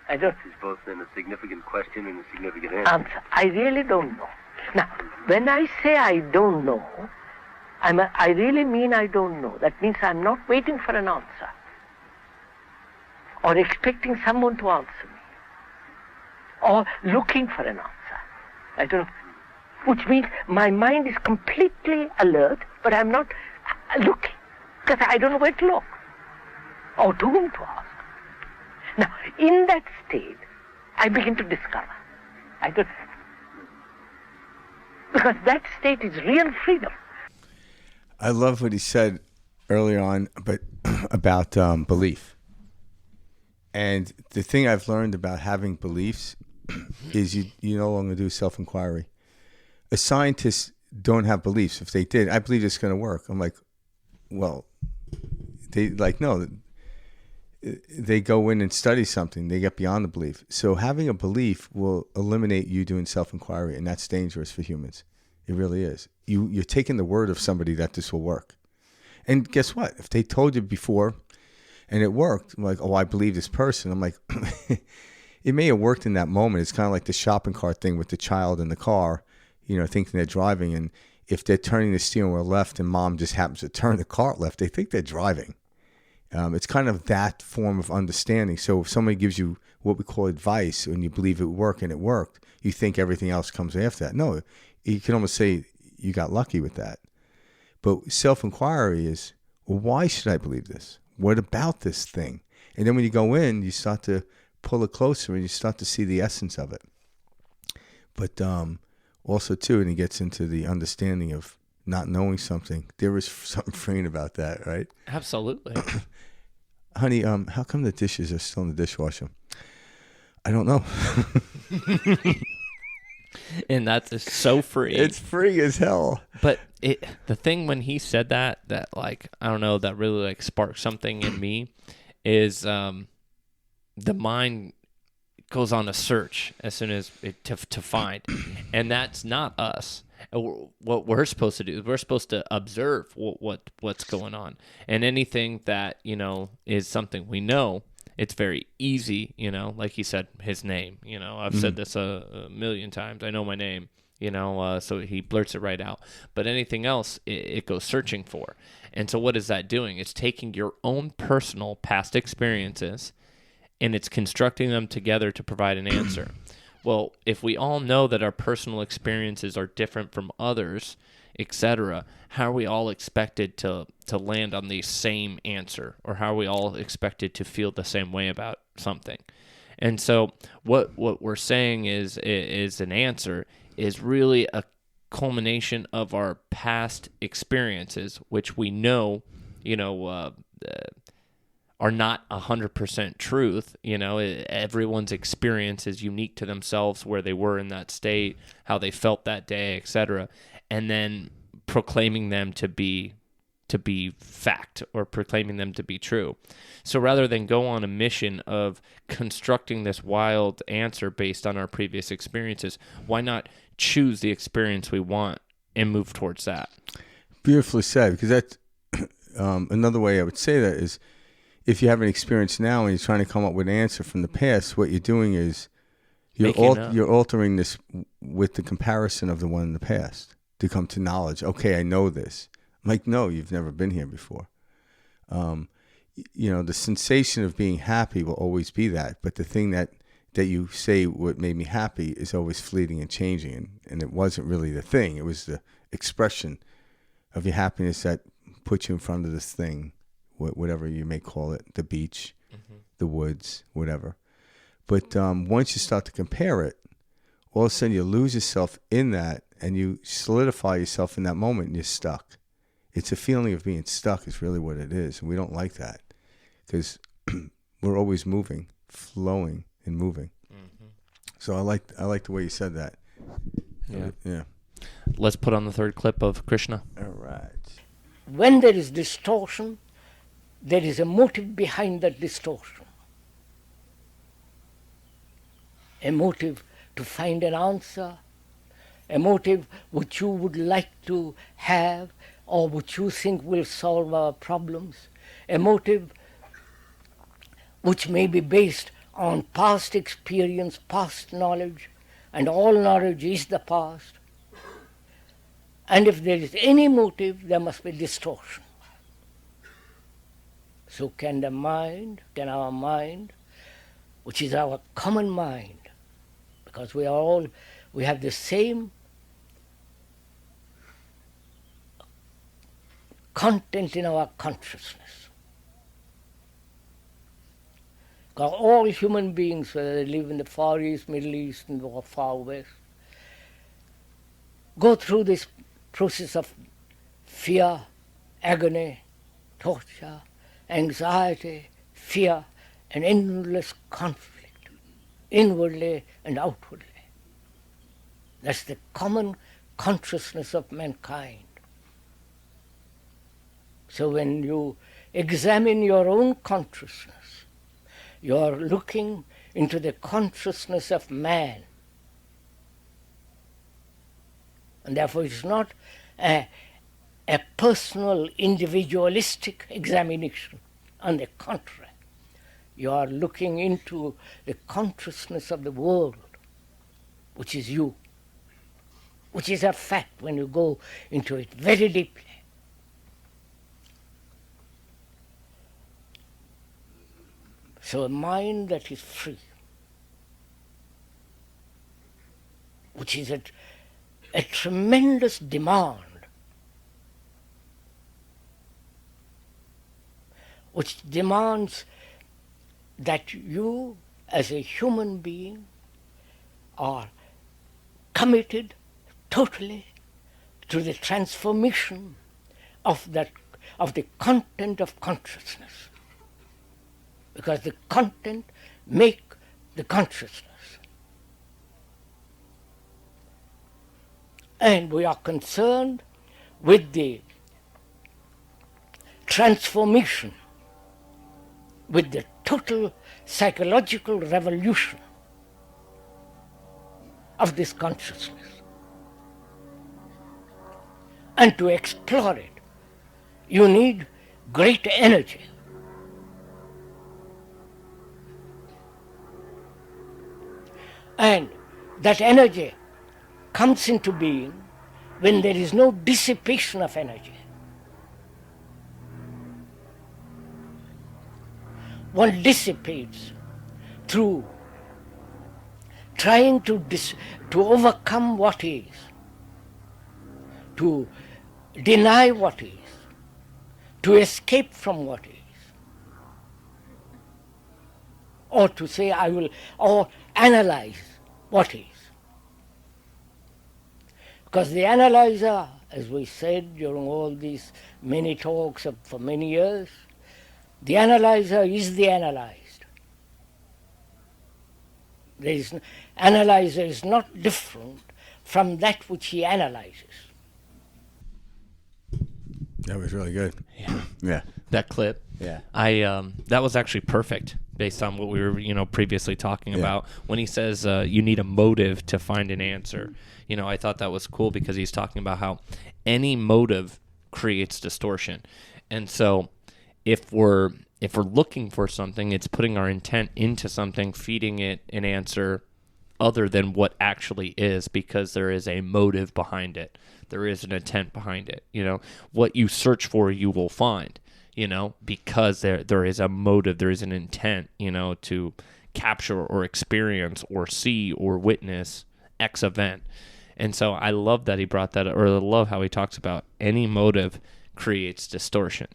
I don't It's both then a significant question and a significant answer. I really don't know. Now, when I say I don't know, I really mean I don't know. That means I'm not waiting for an answer or expecting someone to answer me or looking for an answer. I don't know. Which means my mind is completely alert, but I'm not looking because I don't know where to look or to whom to ask. Now, in that state, I begin to discover. Because that state is real freedom. I love what he said earlier on, but about belief. And the thing I've learned about having beliefs is you no longer do self-inquiry. A scientist don't have beliefs. If they did, I believe it's going to work. I'm like, well, no. They go in and study something. They get beyond the belief. So having a belief will eliminate you doing self-inquiry, and that's dangerous for humans. It really is. You're taking the word of somebody that this will work. And guess what? If they told you before and it worked, I'm like, oh, I believe this person. I'm like, it may have worked in that moment. It's kind of like the shopping cart thing with the child in the car, thinking they're driving. And if they're turning the steering wheel left and mom just happens to turn the cart left, they think they're driving. It's kind of that form of understanding. So if somebody gives you what we call advice and you believe it would work and it worked, you think everything else comes after that. No, you can almost say you got lucky with that. But self-inquiry is, well, why should I believe this? What about this thing? And then when you go in, you start to pull it closer and you start to see the essence of it. But also, too, and he gets into the understanding of not knowing something. There is something freeing about that, right? Absolutely. Honey, how come the dishes are still in the dishwasher? I don't know. And that's so free. It's free as hell. But the thing when he said that like, I don't know, that really like sparked something in me is the mind goes on a search as soon as to find. And that's not us. What we're supposed to do is we're supposed to observe what's going on. And anything that, is something we know, it's very easy, like he said, his name, I've said this a million times. I know my name, so he blurts it right out. But anything else, it goes searching for. And so what is that doing? It's taking your own personal past experiences and it's constructing them together to provide an answer. Well, if we all know that our personal experiences are different from others, etc., how are we all expected to land on the same answer? Or how are we all expected to feel the same way about something? And so what we're saying is an answer is really a culmination of our past experiences, which we know, are not 100% truth. Everyone's experience is unique to themselves, where they were in that state, how they felt that day, etc., and then proclaiming them to be fact or proclaiming them to be true. So rather than go on a mission of constructing this wild answer based on our previous experiences, why not choose the experience we want and move towards that? Beautifully said, because that's another way I would say that is, if you have an experience now and you're trying to come up with an answer from the past, what you're doing is you're altering this with the comparison of the one in the past to come to knowledge. Okay, I know this. I'm like, no, you've never been here before. The sensation of being happy will always be that, but the thing that you say what made me happy is always fleeting and changing, and it wasn't really the thing. It was the expression of your happiness that put you in front of this thing, whatever you may call it, the beach, the woods, whatever. But once you start to compare it, all of a sudden you lose yourself in that and you solidify yourself in that moment and you're stuck. It's a feeling of being stuck is really what it is. And we don't like that because we're always moving, flowing and moving. Mm-hmm. So I like the way you said that. Yeah. Let's put on the third clip of Krishna. All right. When there is distortion, there is a motive behind that distortion. A motive to find an answer, a motive which you would like to have or which you think will solve our problems, a motive which may be based on past experience, past knowledge, and all knowledge is the past. And if there is any motive, there must be distortion. So can our mind, which is our common mind, because we have the same content in our consciousness. Because all human beings, whether they live in the Far East, Middle East, or Far West, go through this process of fear, agony, torture, anxiety, fear, and endless conflict, inwardly and outwardly. That's the common consciousness of mankind. So when you examine your own consciousness, you are looking into the consciousness of man. And therefore it's not a personal, individualistic examination. On the contrary, you are looking into the consciousness of the world, which is you, which is a fact when you go into it very deeply. So a mind that is free, which is a tremendous demand, which demands that you as a human being are committed totally to the transformation of the content of consciousness. Because the content make the consciousness. And we are concerned with the transformation, with the total psychological revolution of this consciousness. And to explore it, you need great energy. And that energy comes into being when there is no dissipation of energy. One dissipates through trying to overcome what is, to deny what is, to escape from what is, or to say or analyze what is. Because the analyzer, as we said during all these many talks for many years, the analyzer is the analyzed. Analyzer is not different from that which he analyzes. That was really good. Yeah. Yeah. That clip. Yeah. That was actually perfect based on what we were, previously talking Yeah. about. When he says you need a motive to find an answer, I thought that was cool because he's talking about how any motive creates distortion. And so if we're looking for something, it's putting our intent into something, feeding it an answer other than what actually is, because there is a motive behind it. There is an intent behind it. What you search for, you will find, because there is a motive, there is an intent, to capture or experience or see or witness X event. And so I love that he brought that, or I love how he talks about any motive creates distortion.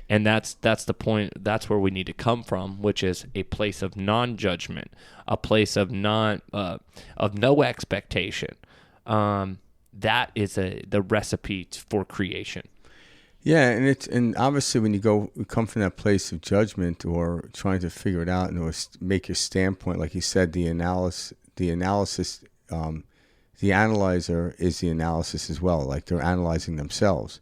And that's the point. That's where we need to come from, which is a place of non-judgment, a place of no expectation. That is the recipe for creation. Yeah, and obviously when you come from that place of judgment or trying to figure it out and make your standpoint, like you said, the analysis, the analyzer is the analysis as well. Like they're analyzing themselves.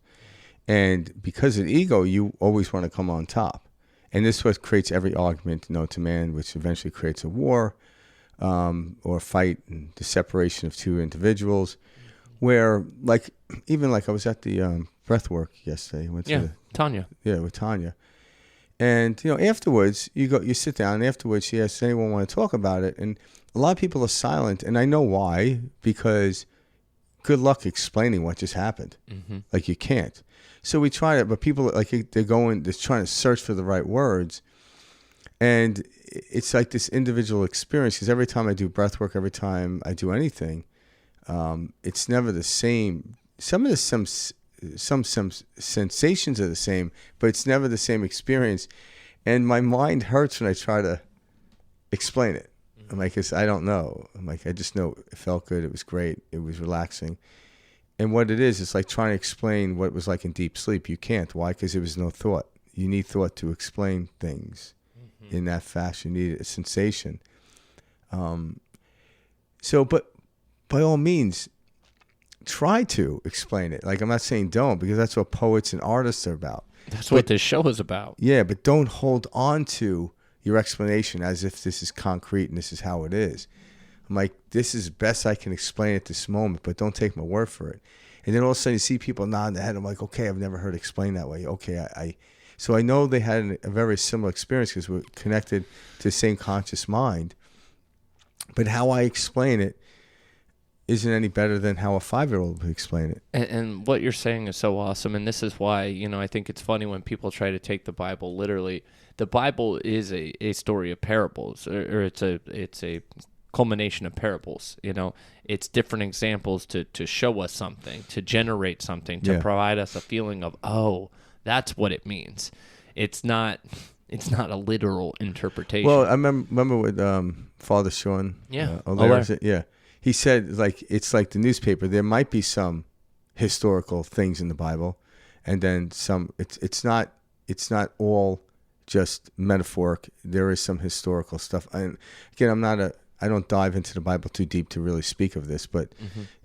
And because of ego, you always want to come on top. And this is what creates every argument known to man, which eventually creates a war or fight and the separation of two individuals. where like even like I was at the breath work yesterday. Went to Tanya. with Tanya. And, afterwards, you sit down, and afterwards she asks, anyone want to talk about it? And a lot of people are silent, and I know why, because good luck explaining what just happened. Mm-hmm. Like, you can't. So we try it, but people, like, they're trying to search for the right words. And it's like this individual experience, because every time I do breath work, every time I do anything, it's never the same. Some sensations are the same, but it's never the same experience. And my mind hurts when I try to explain it. I'm like, I don't know. I'm like, I just know it felt good. It was great. It was relaxing. And what it is, it's like trying to explain what it was like in deep sleep. You can't. Why? Because there was no thought. You need thought to explain things in that fashion. You need a sensation. But by all means, try to explain it. Like, I'm not saying don't, because that's what poets and artists are about. That's what this show is about. Yeah, but don't hold on to your explanation as if this is concrete and this is how it is. I'm like, this is best I can explain at this moment, but don't take my word for it. And then all of a sudden you see people nodding their head. I'm like, okay, I've never heard it explained that way. Okay, so I know they had a very similar experience because we're connected to the same conscious mind. But how I explain it isn't any better than how a 5-year-old would explain it. And what you're saying is so awesome. And this is why, I think it's funny when people try to take the Bible literally. The Bible is a story of parables, or it's a culmination of parables. It's different examples to show us something, to generate something, to provide us a feeling of, oh, that's what it means. It's not a literal interpretation. Well, I remember with Father Sean. Yeah. He said, like, it's like the newspaper. There might be some historical things in the Bible, and then some. It's not all just metaphoric. There is some historical stuff. And again, I don't dive into the Bible too deep to really speak of this, but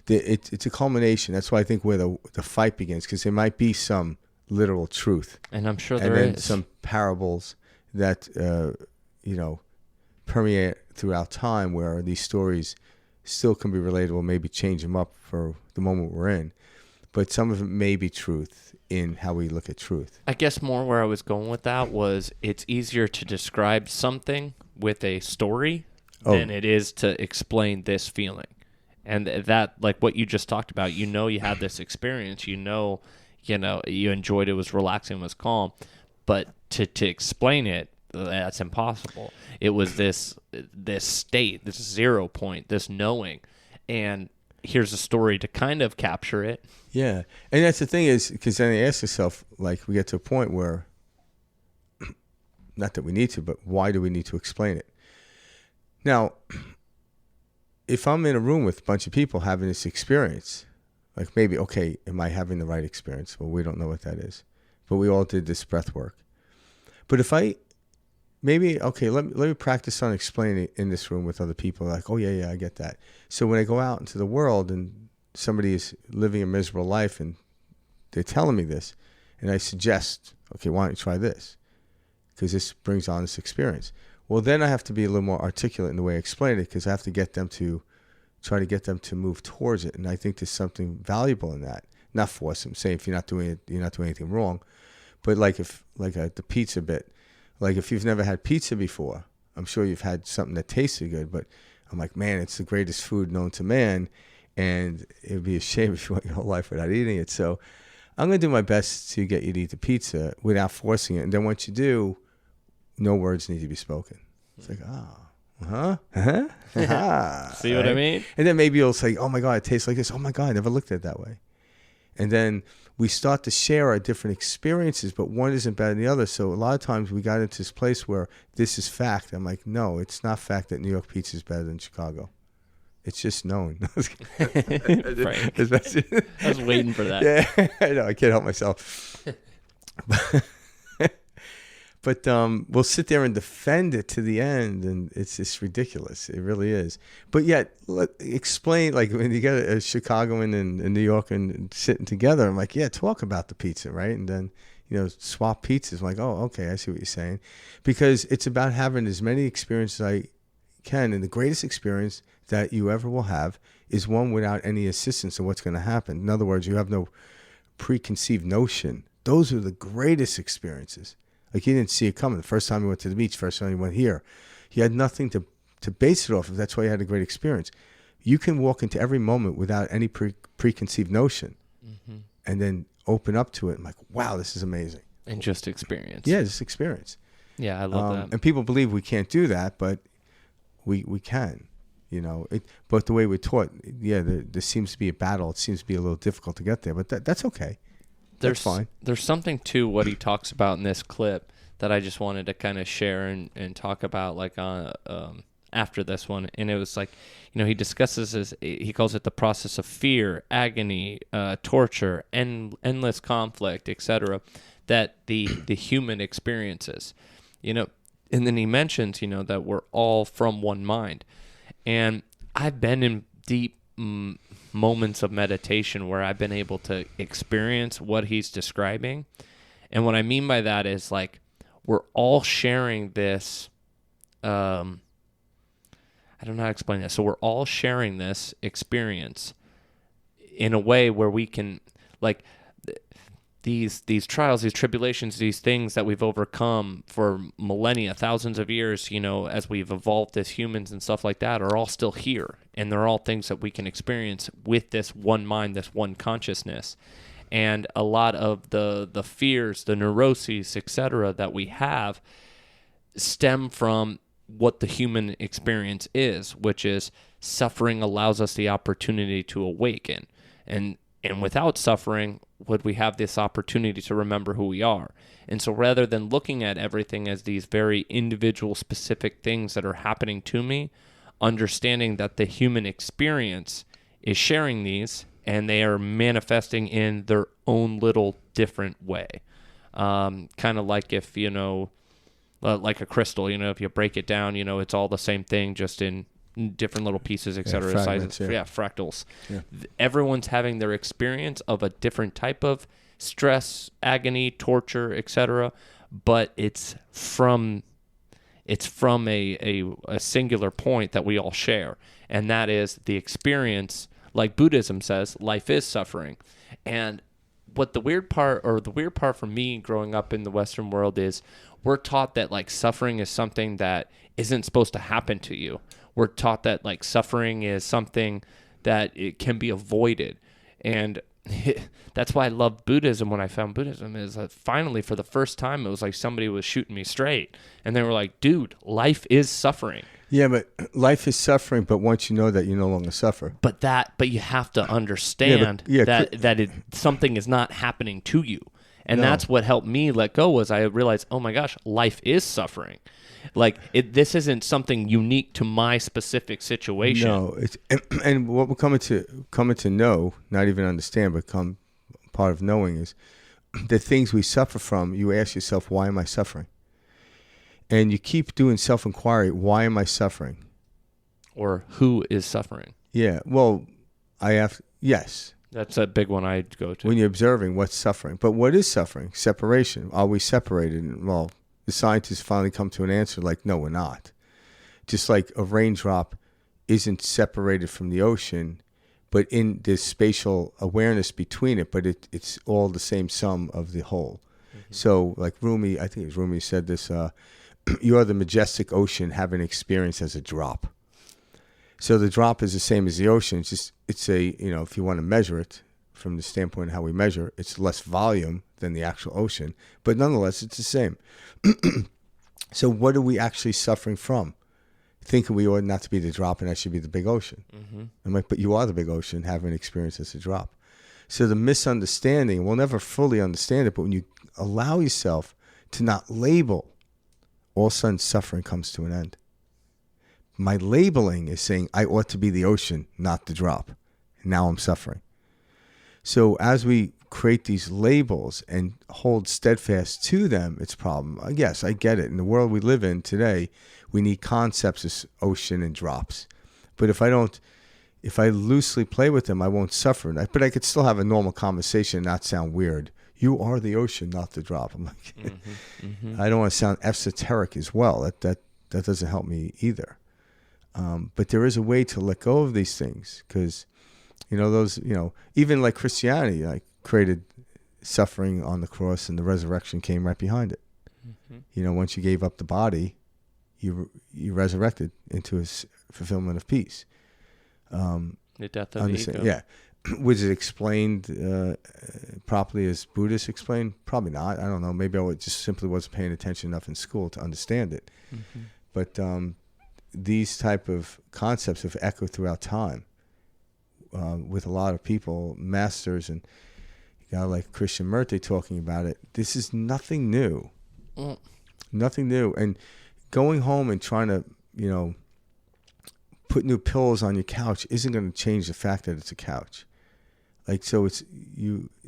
it's a culmination. That's why I think where the fight begins, because there might be some literal truth, and I'm sure and there then is some parables that permeate throughout time, where these stories still can be relatable, maybe change them up for the moment we're in. But some of it may be truth in how we look at truth. I guess more where I was going with that was it's easier to describe something with a story than it is to explain this feeling. And that, like what you just talked about, you had this experience, you enjoyed it, was relaxing, was calm. But to explain it, that's impossible. It was this state, this 0 point, this knowing, and here's a story to kind of capture it. Yeah, and that's the thing is, because then you ask yourself, like, we get to a point where, not that we need to, but why do we need to explain it? Now, if I'm in a room with a bunch of people having this experience, like maybe, okay, am I having the right experience? Well, we don't know what that is, but we all did this breath work. But if let me practice on explaining it in this room with other people. Like, oh, yeah, I get that. So when I go out into the world and somebody is living a miserable life and they're telling me this, and I suggest, okay, why don't you try this? Because this brings on this experience. Well, then I have to be a little more articulate in the way I explain it, because I have to try to get them to move towards it. And I think there's something valuable in that. Not force them. Say if you're not doing it, you're not doing anything wrong. But the pizza bit. Like, if you've never had pizza before, I'm sure you've had something that tasted good, but I'm like, man, it's the greatest food known to man, and it would be a shame if you went your whole life without eating it. So I'm going to do my best to get you to eat the pizza without forcing it. And then once you do, no words need to be spoken. It's like, See what I mean? And then maybe you'll say, oh my God, it tastes like this. Oh my God, I never looked at it that way. And then we start to share our different experiences, but one isn't better than the other. So a lot of times we got into this place where this is fact. I'm like, no, it's not fact that New York pizza is better than Chicago. It's just known. Frank. I was waiting for that. Yeah, I know. I can't help myself. But we'll sit there and defend it to the end, and it's just ridiculous. It really is. But yet, explain, like when you get a Chicagoan and a New Yorker sitting together, I'm like, yeah, talk about the pizza, right? And then, swap pizzas. I'm like, oh, okay, I see what you're saying. Because it's about having as many experiences as I can. And the greatest experience that you ever will have is one without any assistance of what's going to happen. In other words, you have no preconceived notion. Those are the greatest experiences. Like, you didn't see it coming. The first time you went to the beach, first time you went here, you had nothing to base it off of. That's why you had a great experience. You can walk into every moment without any preconceived notion, and then open up to it. I'm like, wow, this is amazing. And just experience. Yeah, just experience. Yeah, I love that. And people believe we can't do that, but we can. You know, but the way we're taught, there seems to be a battle. It seems to be a little difficult to get there, but that's okay. That's fine. There's something to what he talks about in this clip that I just wanted to kind of share and talk about, like, after this one. And it was like, you know, he discusses he calls it the process of fear, agony, torture, endless conflict, etc., that the human experiences, you know. And then he mentions, you know, that we're all from one mind. And I've been in deep moments of meditation where I've been able to experience what he's describing. And what I mean by that is, like, we're all sharing this, I don't know how to explain that. So we're all sharing this experience in a way where we can, like, these trials, these tribulations, these things that we've overcome for millennia, thousands of years, you know, as we've evolved as humans and stuff like that, are all still here. And they're all things that we can experience with this one mind, this one consciousness. And a lot of the fears, the neuroses, etc., that we have stem from what the human experience is, which is suffering allows us the opportunity to awaken. And without suffering, would we have this opportunity to remember who we are? And so rather than looking at everything as these very individual, specific things that are happening to me, understanding that the human experience is sharing these, and they are manifesting in their own little different way. Kind of like if, you know, like a crystal, you know, if you break it down, you know, it's all the same thing, just in different little pieces, etc. Sizes, fractals. Yeah. Everyone's having their experience of a different type of stress, agony, torture, etc. But it's from a singular point that we all share, and that is the experience. Like Buddhism says, life is suffering. And what the weird part for me growing up in the Western world is, we're taught that, like, suffering is something that isn't supposed to happen to you. We're taught that, like, suffering is something that it can be avoided. And that's why I loved Buddhism when I found Buddhism, is that finally, for the first time, it was like somebody was shooting me straight. And they were like, dude, life is suffering. Yeah, but life is suffering, but once you know that, you no longer suffer. But you have to understand that something is not happening to you. And that's what helped me let go, was I realized, oh my gosh, life is suffering. Like, this isn't something unique to my specific situation. No, and what we're coming to know, not even understand, but come part of knowing, is the things we suffer from. You ask yourself, why am I suffering? And you keep doing self-inquiry. Why am I suffering? Or who is suffering? Yeah. Well, yes. That's a big one I go to. When you're observing what's suffering. But what is suffering? Separation. Are we separated? Well, the scientists finally come to an answer like, no, we're not. Just like a raindrop isn't separated from the ocean, but in this spatial awareness between it, but it's all the same sum of the whole. Mm-hmm. So like Rumi, I think it was Rumi said this, you are the majestic ocean having experience as a drop. So the drop is the same as the ocean. It's a, you know, if you want to measure it from the standpoint of how we measure, it's less volume than the actual ocean, but nonetheless, it's the same. So what are we actually suffering from? Thinking we ought not to be the drop and that should be the big ocean. Mm-hmm. I'm like, but you are the big ocean having experience as a drop. So the misunderstanding, we'll never fully understand it, but when you allow yourself to not label, all of a sudden suffering comes to an end. My labeling is saying I ought to be the ocean, not the drop. And now I'm suffering. So as we create these labels and hold steadfast to them, it's a problem. Yes, I get it. In the world we live in today, we need concepts as ocean and drops. But if I loosely play with them, I won't suffer. But I could still have a normal conversation and not sound weird. You are the ocean, not the drop. I'm like, I don't want to sound esoteric as well. That doesn't help me either. But there is a way to let go of these things, because, even like Christianity, like, created suffering on the cross, and the resurrection came right behind it. Mm-hmm. Once you gave up the body, you resurrected into a fulfillment of peace. The death of the ego. Yeah. Was it explained properly as Buddhists explained? Probably not. I don't know. Maybe I just simply wasn't paying attention enough in school to understand it. Mm-hmm. But these type of concepts have echoed throughout time with a lot of people, masters, and a guy like Krishnamurti talking about it. This is nothing new. Nothing new. And going home and trying to, put new pillows on your couch isn't going to change the fact that it's a couch. Like, so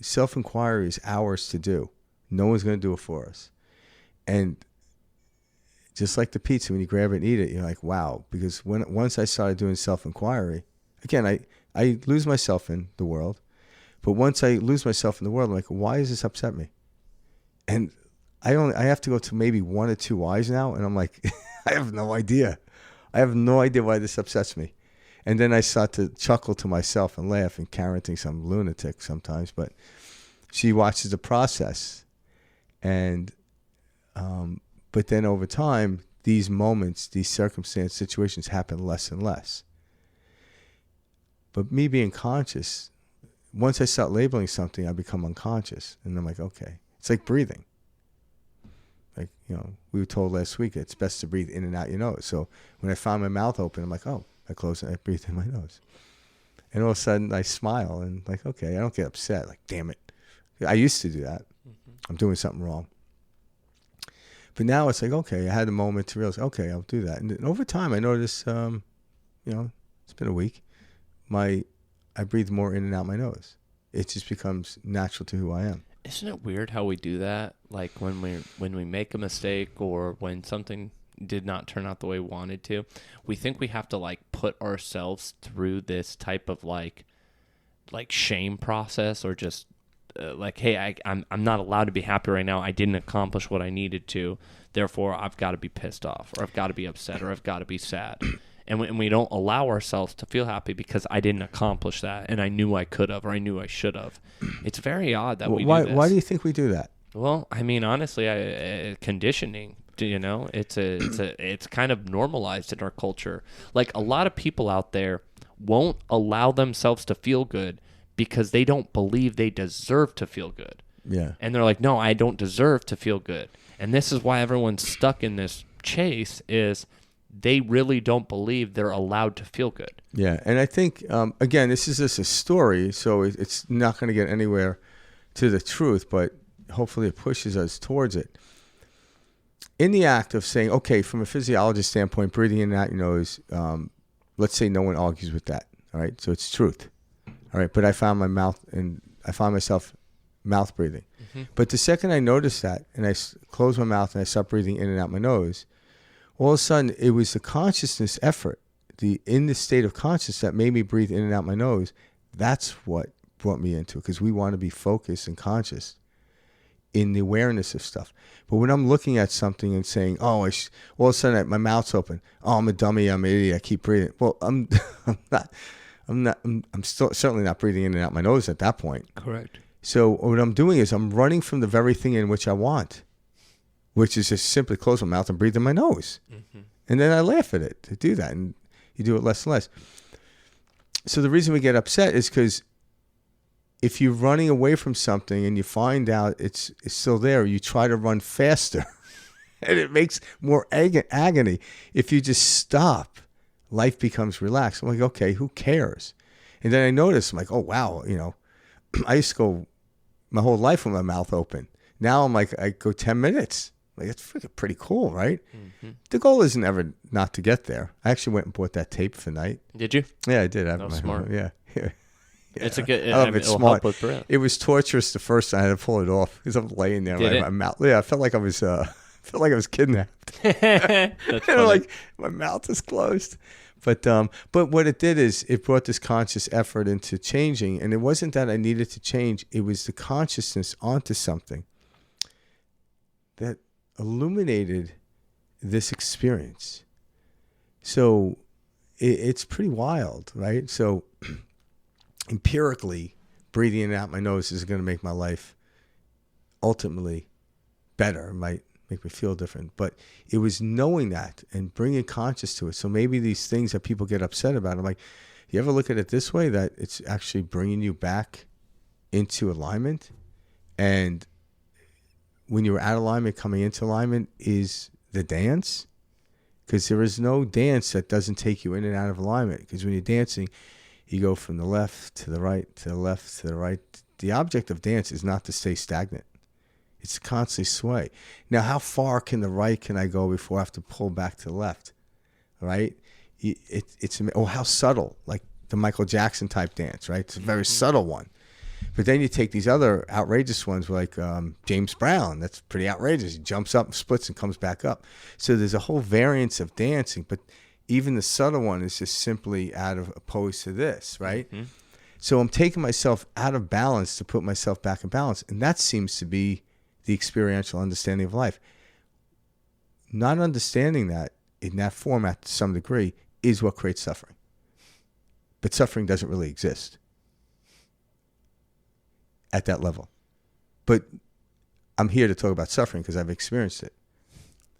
self-inquiry is ours to do. No one's going to do it for us. And just like the pizza, when you grab it and eat it, you're like, wow. Because once I started doing self-inquiry, again, I lose myself in the world. But once I lose myself in the world, I'm like, why does this upset me? And I have to go to maybe 1 or 2 whys now. And I'm like, I have no idea. I have no idea why this upsets me. And then I start to chuckle to myself and laugh, and Karenting some lunatic sometimes. But she watches the process. And, but then over time, these moments, these circumstance situations happen less and less. But me being conscious, once I start labeling something, I become unconscious. And I'm like, okay. It's like breathing. Like, we were told last week it's best to breathe in and out your nose. So when I find my mouth open, I'm like, oh, I close it, I breathe in my nose. And all of a sudden I smile and like, okay, I don't get upset. Like, damn it. I used to do that. Mm-hmm. I'm doing something wrong. But now it's like, okay, I had a moment to realize, okay, I'll do that. And then over time I noticed, it's been a week, I breathe more in and out my nose. It just becomes natural to who I am. Isn't it weird how we do that? Like when we make a mistake, or when something did not turn out the way we wanted to, we think we have to like put ourselves through this type of like shame process, or just like, hey, I'm not allowed to be happy right now. I didn't accomplish what I needed to. Therefore, I've got to be pissed off, or I've got to be upset, or I've got to be sad. And we don't allow ourselves to feel happy because I didn't accomplish that, and I knew I could have, or I knew I should have. It's very odd that we do this. Why do you think we do that? Well, I mean, honestly, conditioning. It's kind of normalized in our culture. Like, a lot of people out there won't allow themselves to feel good because they don't believe they deserve to feel good. Yeah. And they're like, no, I don't deserve to feel good. And this is why everyone's stuck in this chase, is they really don't believe they're allowed to feel good. Yeah, and I think, again, this is just a story, so it's not going to get anywhere to the truth, but hopefully it pushes us towards it. In the act of saying, okay, from a physiologist standpoint, breathing in and out your nose, let's say no one argues with that, all right? So it's truth, all right? But I found myself mouth breathing. Mm-hmm. But the second I noticed that, and I close my mouth and I start breathing in and out my nose, all of a sudden, it was the consciousness effort, in the state of consciousness that made me breathe in and out my nose. That's what brought me into it, because we want to be focused and conscious in the awareness of stuff. But when I'm looking at something and saying, all of a sudden my mouth's open. Oh, I'm a dummy. I'm an idiot. I keep breathing. Well, I'm still certainly not breathing in and out my nose at that point. Correct. So what I'm doing is I'm running from the very thing in which I want, which is just simply close my mouth and breathe in my nose. Mm-hmm. And then I laugh at it to do that, and you do it less and less. So the reason we get upset is because if you're running away from something and you find out it's still there, you try to run faster, and it makes more agony. If you just stop, life becomes relaxed. I'm like, okay, who cares? And then I notice, I'm like, oh, wow, I used to go my whole life with my mouth open. Now I'm like, I go 10 minutes. Like, it's freaking pretty cool, right? Mm-hmm. The goal isn't ever not to get there. I actually went and bought that tape for night. Did you? Yeah, I did. That was smart. Yeah. It's a good. It'll help with breath. It was torturous the first time. I had to pull it off because I'm laying there. My mouth. Yeah, I felt like I was kidnapped. That's funny. Like my mouth is closed. But what it did is it brought this conscious effort into changing, and it wasn't that I needed to change. It was the consciousness onto something that illuminated this experience. So it's pretty wild, right? So empirically, breathing in and out my nose is going to make my life ultimately better. It might make me feel different. But it was knowing that and bringing conscious to it. So maybe these things that people get upset about, I'm like, you ever look at it this way, that it's actually bringing you back into alignment? And when you're out of alignment, coming into alignment is the dance. Because there is no dance that doesn't take you in and out of alignment. Because when you're dancing, you go from the left to the right, to the left, to the right. The object of dance is not to stay stagnant. It's to constantly sway. Now, how far can the right can I go before I have to pull back to the left? Right? It's how subtle, like the Michael Jackson type dance, right? It's a very subtle one. But then you take these other outrageous ones like James Brown. That's pretty outrageous. He jumps up, splits, and comes back up. So there's a whole variance of dancing. But even the subtle one is just simply opposed to this, right? Mm-hmm. So I'm taking myself out of balance to put myself back in balance. And that seems to be the experiential understanding of life. Not understanding that in that format to some degree is what creates suffering. But suffering doesn't really exist at that level. But I'm here to talk about suffering because I've experienced it.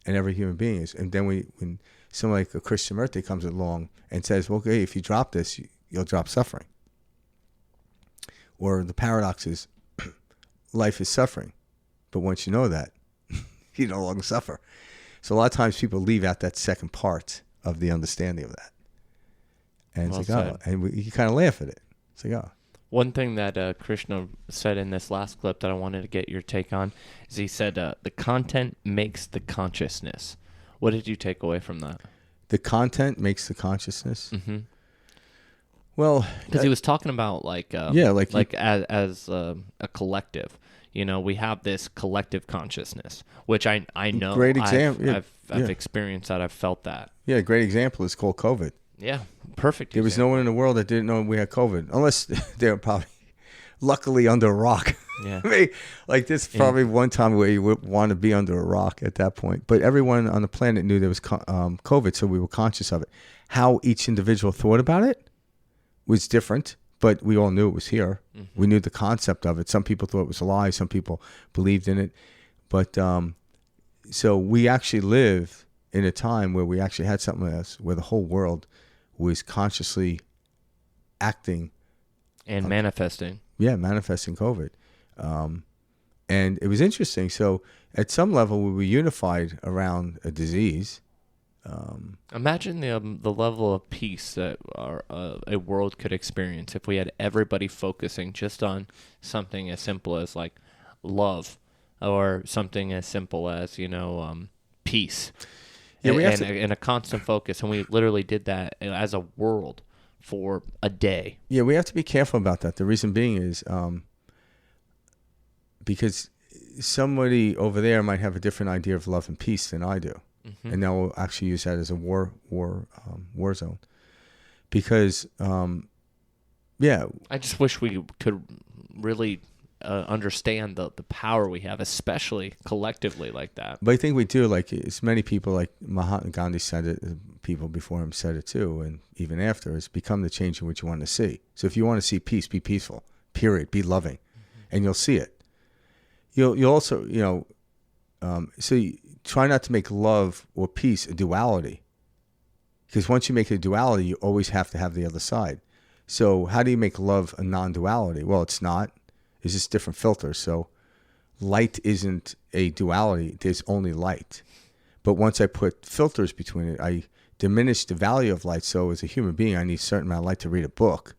And every human being is. And then when someone like a Krishnamurti comes along and says, well, okay, if you drop this, you'll drop suffering. Or the paradox is, life is suffering. But once you know that, you no longer suffer. So a lot of times people leave out that second part of the understanding of that. And it's like, oh, and you kind of laugh at it. It's like, oh. One thing that Krishna said in this last clip that I wanted to get your take on is he said, the content makes the consciousness. What did you take away from that? The content makes the consciousness? Mm-hmm. Well, because he was talking about as a collective. You know, we have this collective consciousness, which I know. Great example. I've experienced that. I've felt that. Yeah, a great example is called COVID. Yeah, perfect. There was no one in the world that didn't know we had COVID, unless they were probably luckily under a rock. Yeah. I mean, like this probably one time where you would want to be under a rock at that point. But everyone on the planet knew there was COVID, so we were conscious of it. How each individual thought about it was different, but we all knew it was here. Mm-hmm. We knew the concept of it. Some people thought it was a lie. Some people believed in it. But so we actually live in a time where we actually had something else, where the whole world was consciously acting. And manifesting. Yeah, manifesting COVID. And it was interesting. So at some level, we were unified around a disease. Imagine the level of peace that a world could experience if we had everybody focusing just on something as simple as like love, or something as simple as peace. Yeah, and a constant focus, and we literally did that as a world for a day. Yeah, we have to be careful about that. The reason being is because somebody over there might have a different idea of love and peace than I do. Mm-hmm. And now we'll actually use that as a war zone, because I just wish we could really understand the power we have, especially collectively like that. But I think we do. Like as many people, like Mahatma Gandhi said it, people before him said it too, and even after, it's become the change in which you want to see. So if you want to see peace, be peaceful. Period. Be loving, and you'll see it. You'll also try not to make love or peace a duality, because once you make it a duality, you always have to have the other side. So how do you make love a non-duality? Well, it's not. It's just different filters. So light isn't a duality. There's only light. But once I put filters between it, I diminish the value of light. So as a human being, I need a certain amount of light to read a book.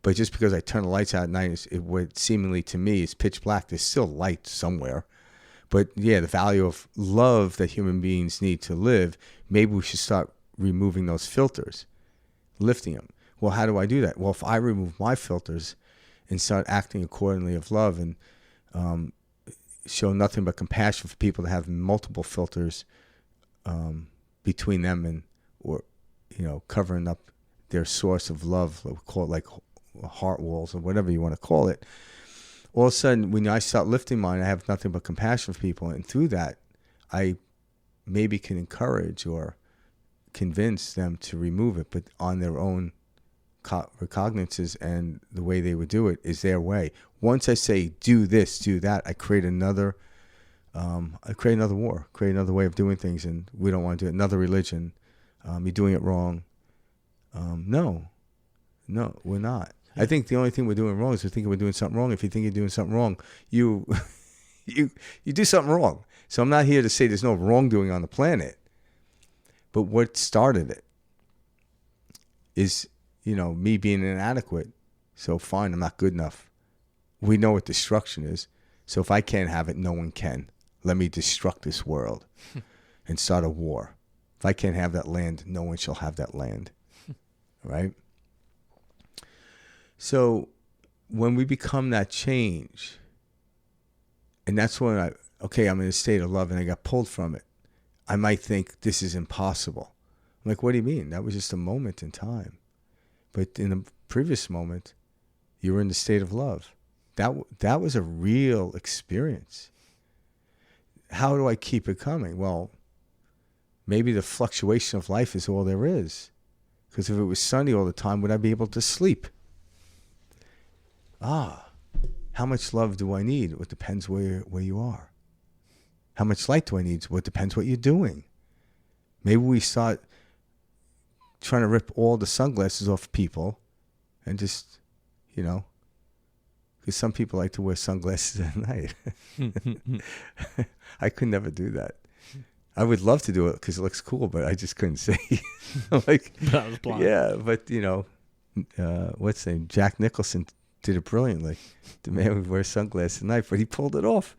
But just because I turn the lights out at night, it would seemingly to me is pitch black. There's still light somewhere. But yeah, the value of love that human beings need to live, maybe we should start removing those filters, lifting them. Well, how do I do that? Well, if I remove my filters and start acting accordingly of love, and show nothing but compassion for people that have multiple filters between them, and covering up their source of love, we'll call it like heart walls or whatever you want to call it. All of a sudden, when I start lifting mine, I have nothing but compassion for people, and through that, I maybe can encourage or convince them to remove it, but on their own recognizances, and the way they would do it is their way. Once I say do this, do that, I create another war, create another way of doing things, and we don't want to do it. Another religion. You're doing it wrong. No, we're not. I think the only thing we're doing wrong is we think we're doing something wrong. If you think you're doing something wrong, you do something wrong. So I'm not here to say there's no wrongdoing on the planet. But what started it is, me being inadequate. So fine, I'm not good enough. We know what destruction is. So if I can't have it, no one can. Let me destruct this world and start a war. If I can't have that land, no one shall have that land. Right? So when we become that change, and that's when I'm in a state of love and I got pulled from it, I might think this is impossible. I'm like, what do you mean? That was just a moment in time. But in the previous moment, you were in the state of love. That was a real experience. How do I keep it coming? Well, maybe the fluctuation of life is all there is. Because if it was sunny all the time, would I be able to sleep? How much love do I need? It depends where you are. How much light do I need? Well, it depends what you're doing. Maybe we start trying to rip all the sunglasses off people and just, because some people like to wear sunglasses at night. I could never do that. I would love to do it because it looks cool, but I just couldn't see. But I was blind. Yeah, but what's his name? Jack Nicholson did it brilliantly. The man would wear sunglasses at night, but he pulled it off.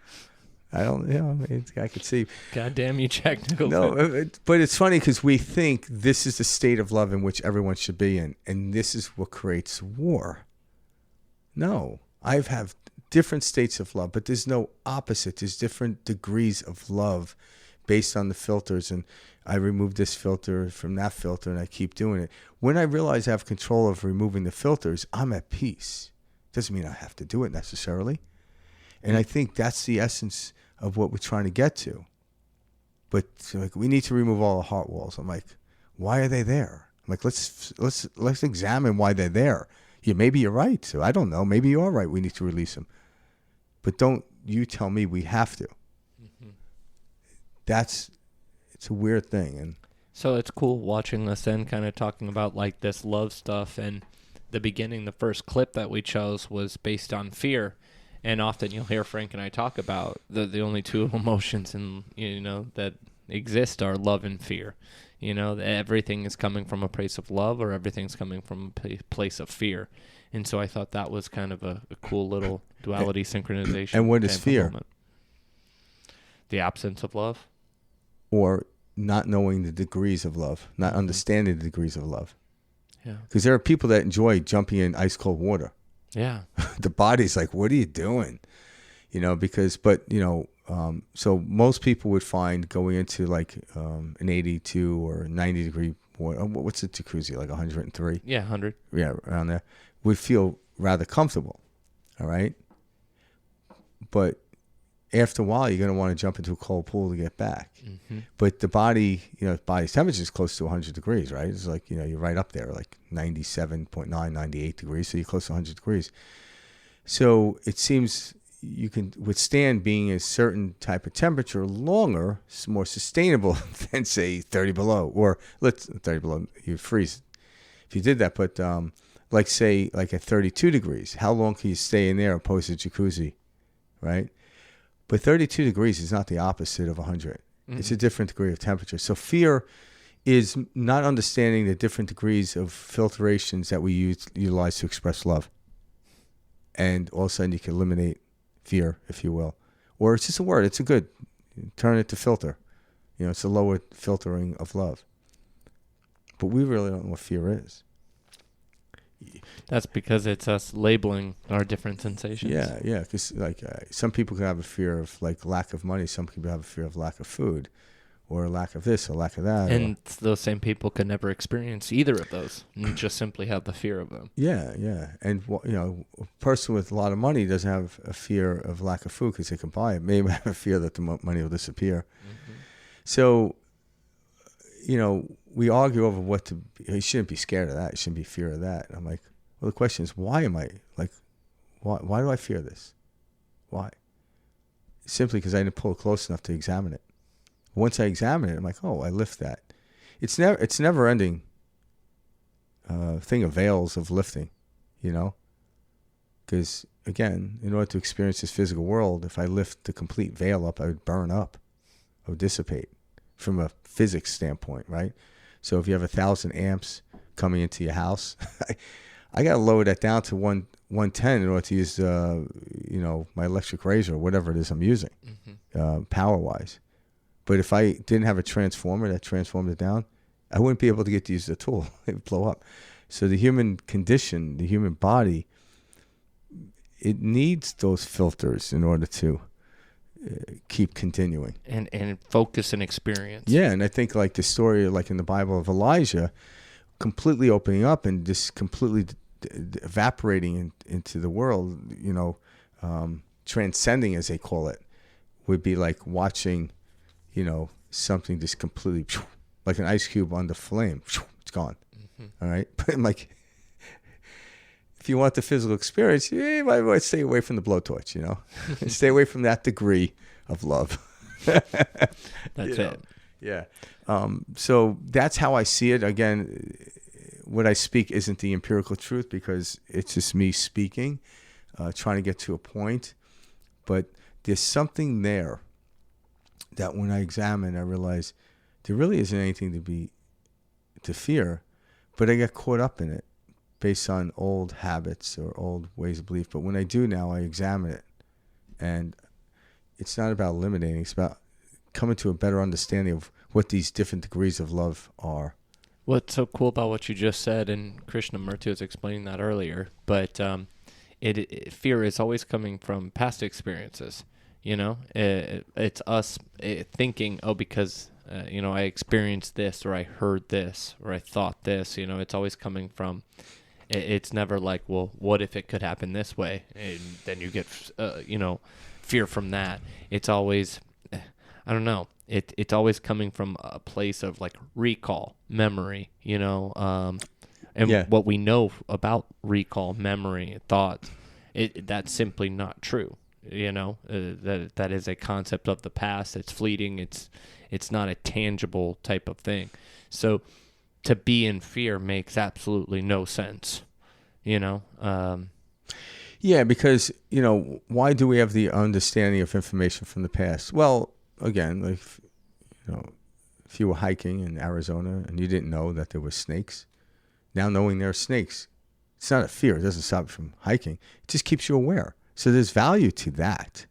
I could see. God damn you, Jack Nicholson. No, but it's funny because we think this is the state of love in which everyone should be in, and this is what creates war. No, I have different states of love, but there's no opposite. There's different degrees of love based on the filters, and I remove this filter from that filter, and I keep doing it. When I realize I have control of removing the filters, I'm at peace. Doesn't mean I have to do it necessarily. And I think that's the essence of what we're trying to get to. But we need to remove all the heart walls. I'm like, why are they there? I'm like, let's examine why they're there. Yeah, maybe you're right. So I don't know. Maybe you are right. We need to release them. But don't you tell me we have to. Mm-hmm. It's a weird thing. And so it's cool watching us then kind of talking about like this love stuff. And the beginning, the first clip that we chose was based on fear. And often you'll hear Frank and I talk about the only two emotions that exist are love and fear. Everything is coming from a place of love or everything's coming from a place of fear. And so I thought that was kind of a cool little duality synchronization. And what is fear? The absence of love. Or not knowing the degrees of love, not understanding the degrees of love. Yeah. Because there are people that enjoy jumping in ice cold water. Yeah. The body's like, what are you doing? So most people would find going into like an 82 or 90 degree water, what's the jacuzzi, like 103? Yeah, 100. Yeah, around there, would feel rather comfortable. All right. But after a while, you're going to want to jump into a cold pool to get back. Mm-hmm. But the body, body's temperature is close to 100 degrees, right? It's like, you're right up there, like 97.9, 98 degrees. So you're close to 100 degrees. So it seems you can withstand being a certain type of temperature longer, it's more sustainable than, say, 30 below. Or 30 below, you freeze if you did that. But like, say, like at 32 degrees, how long can you stay in there opposed to jacuzzi, right? But 32 degrees is not the opposite of 100. Mm-hmm. It's a different degree of temperature. So fear is not understanding the different degrees of filtrations that we utilize to express love. And all of a sudden you can eliminate fear, if you will. Or it's just a word. It's a good. Turn it to filter. It's a lower filtering of love. But we really don't know what fear is. That's because it's us labeling our different sensations. Yeah, because some people can have a fear of like lack of money. Some people have a fear of lack of food, or lack of this, or lack of that. And those same people can never experience either of those, and just simply have the fear of them. Yeah. And a person with a lot of money doesn't have a fear of lack of food because they can buy it. Maybe have a fear that the money will disappear. Mm-hmm. So, we argue over what to. You shouldn't be scared of that. You shouldn't be fear of that. I'm like, well, the question is, why am I like? Why do I fear this? Why? Simply because I didn't pull it close enough to examine it. Once I examine it, I'm like, oh, I lift that. It's never ending thing of veils of lifting, you know? Because, again, in order to experience this physical world, if I lift the complete veil up, I would burn up. I would dissipate from a physics standpoint, right? So if you have 1,000 amps coming into your house, I got to lower that down to 110 in order to use, my electric razor or whatever it is I'm using, power-wise. But if I didn't have a transformer that transformed it down, I wouldn't be able to get to use the tool. It would blow up. So the human condition, the human body, it needs those filters in order to keep continuing. And focus and experience. Yeah, and I think like the story like in the Bible of Elijah, completely opening up and just completely evaporating into the world, transcending as they call it, would be like watching, something just completely, like an ice cube on the flame, it's gone. All right? But like, if you want the physical experience, you might want to stay away from the blowtorch, Stay away from that degree of love. That's it. Yeah. So that's how I see it. Again, what I speak isn't the empirical truth because it's just me speaking, trying to get to a point. But there's something there that when I examine, I realize there really isn't anything to fear, but I get caught up in it based on old habits or old ways of belief. But when I do now, I examine it. And it's not about eliminating. It's about coming to a better understanding of what these different degrees of love are. What's so cool about what you just said, and Krishnamurti was explaining that earlier, but fear is always coming from past experiences. It's us thinking, because I experienced this, or I heard this, or I thought this. It's always coming from. It's never like, well, what if it could happen this way, and then you get fear from that. It's always, I don't know. It's always coming from a place of like recall, memory, and what we know about recall, memory, thoughts, that's simply not true. That is a concept of the past. It's fleeting. It's not a tangible type of thing. So to be in fear makes absolutely no sense. Yeah, because, why do we have the understanding of information from the past? Well, again, like, if you were hiking in Arizona and you didn't know that there were snakes, now knowing there are snakes, it's not a fear. It doesn't stop you from hiking. It just keeps you aware. So there's value to that.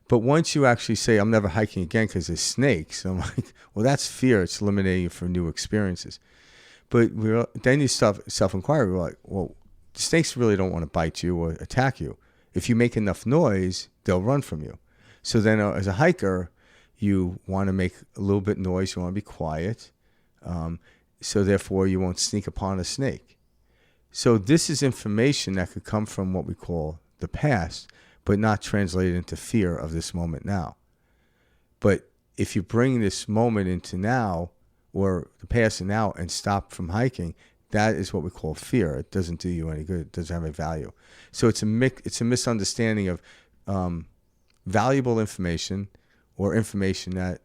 But once you actually say, I'm never hiking again because there's snakes, I'm like, well, that's fear. It's eliminating you from new experiences. But then you self-inquiry. We're like, well, the snakes really don't want to bite you or attack you. If you make enough noise, they'll run from you. So then as a hiker, you want to make a little bit of noise. You want to be quiet. So therefore, you won't sneak upon a snake. So this is information that could come from what we call the past, but not translated into fear of this moment now. But if you bring this moment into now, or the past and now, and stop from hiking, that is what we call fear. It doesn't do you any good. It doesn't have any value. So it's a misunderstanding of valuable information or information that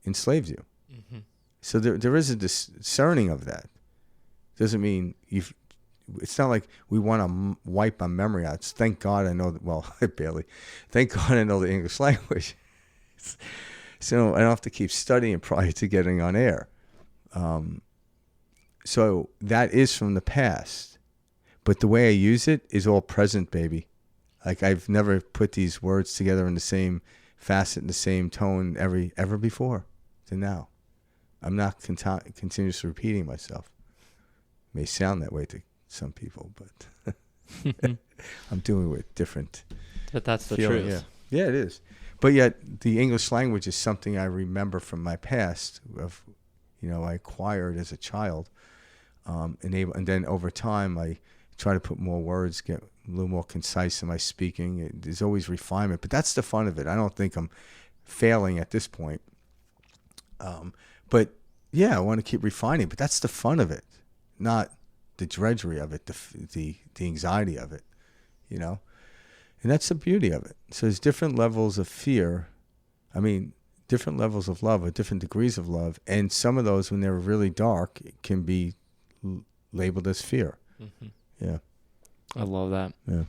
enslaves you. Mm-hmm. So there is a discerning of that. Doesn't mean it's not like we want to wipe our memory out. It's, thank God I know barely. Thank God I know the English language. So I don't have to keep studying prior to getting on air. So that is from the past. But the way I use it is all present, baby. Like I've never put these words together in the same facet, in the same tone ever before to now. I'm not continuously repeating myself. It may sound that way to some people, but I'm doing it with different. But that's the feeling. truth. Yeah, it is. But yet, the English language is something I remember from my past. I acquired as a child, and then over time, I try to put more words, get a little more concise in my speaking. There's always refinement, but that's the fun of it. I don't think I'm failing at this point. But I want to keep refining, but that's the fun of it, not the drudgery of it, the anxiety of it, you know? And that's the beauty of it. So there's different levels of fear. I mean, different levels of love or different degrees of love. And some of those, when they're really dark, can be labeled as fear. Mm-hmm. Yeah. I love that. Yeah.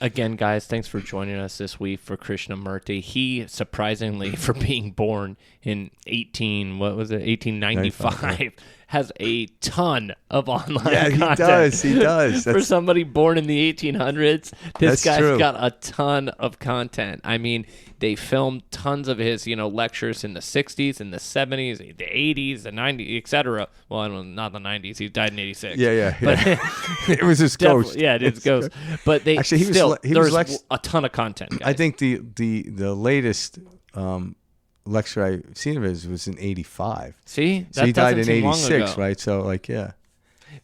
Again, guys, thanks for joining us this week for Krishnamurti. He, surprisingly, for being born in 1895, has a ton of online content. He does. For somebody born in the 1800s, this guy's true. got a ton of content. I mean, they filmed tons of his, lectures in the 60s, in the 70s, the 80s, the 90s, etc. Well, I don't know, not the 90s. He died in 86. Yeah. But it was his ghost. Yeah, it is ghost. But they Actually, there's a ton of content, guys. I think the latest lecture I've seen of his was in 85. See? So he died in 86, ago. right? So, yeah.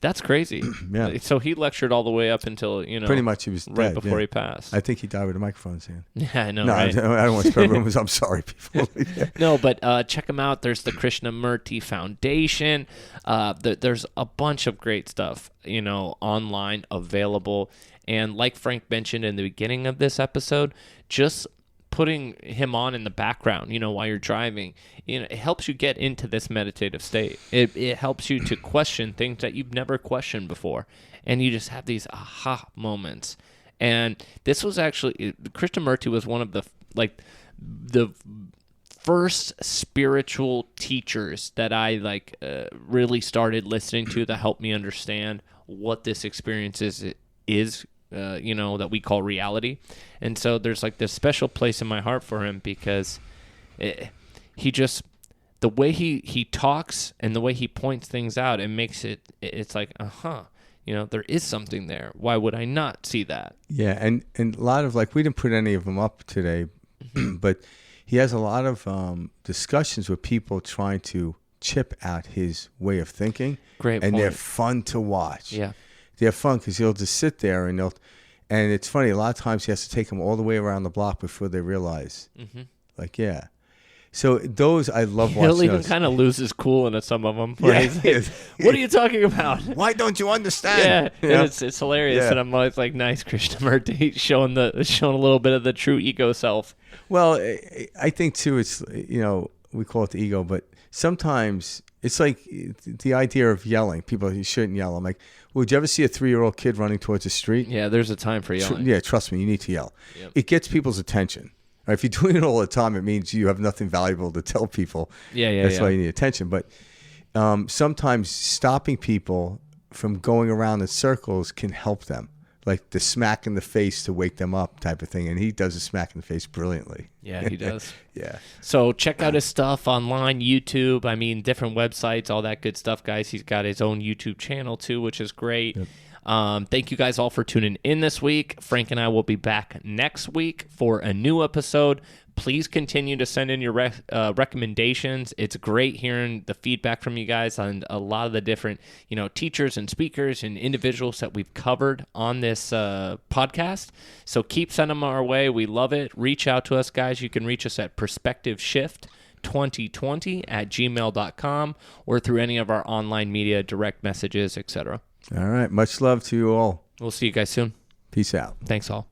That's crazy. Yeah. So he lectured all the way up until, pretty much he was right dead, before he passed. I think he died with a microphone in his hand. Yeah, I know, No, right? I don't want to spread rumors. I'm sorry, people. Yeah. No, but check him out. There's the Krishnamurti Foundation. There's a bunch of great stuff, online available. And like Frank mentioned in the beginning of this episode, just putting him on in the background, while you're driving, it helps you get into this meditative state. It helps you to question things that you've never questioned before. And you just have these aha moments. And this was actually, Krishnamurti was one of the first spiritual teachers that I really started listening to that helped me understand what this experience is that we call reality. And so there's this special place in my heart for him because the way he talks and the way he points things out, it makes it's like, there is something there. Why would I not see that? Yeah, and a lot of, we didn't put any of them up today, but he has a lot of discussions with people trying to chip out his way of thinking. Great and point. they're fun to watch. Yeah. They're fun because he'll just sit there and it's funny, a lot of times he has to take them all the way around the block before they realize. Mm-hmm. So those, I love watching. He'll even kind of lose his cool into some of them. Yeah. He's like, what are you talking about? Why don't you understand? Yeah, and it's hilarious. Yeah. And I'm always like, nice, Krishnamurti, showing a little bit of the true ego self. Well, I think too, it's, we call it the ego, but sometimes it's like the idea of yelling. People, you shouldn't yell. I'm like, would you ever see a 3-year-old kid running towards the street? Yeah, there's a time for yelling. Yeah, trust me, you need to yell. Yep. It gets people's attention. Right? If you're doing it all the time, it means you have nothing valuable to tell people. That's why you need attention. But sometimes stopping people from going around in circles can help them. Like the smack in the face to wake them up type of thing. And he does a smack in the face brilliantly. Yeah, he does. Yeah. So check out his stuff online, YouTube. Different websites, all that good stuff, guys. He's got his own YouTube channel too, which is great. Yep. Thank you guys all for tuning in this week. Frank and I will be back next week for a new episode. Please continue to send in your recommendations. It's great hearing the feedback from you guys on a lot of the different, teachers and speakers and individuals that we've covered on this podcast. So keep sending them our way. We love it. Reach out to us, guys. You can reach us at perspectiveshift2020@gmail.com or through any of our online media, direct messages, etc. All right. Much love to you all. We'll see you guys soon. Peace out. Thanks all.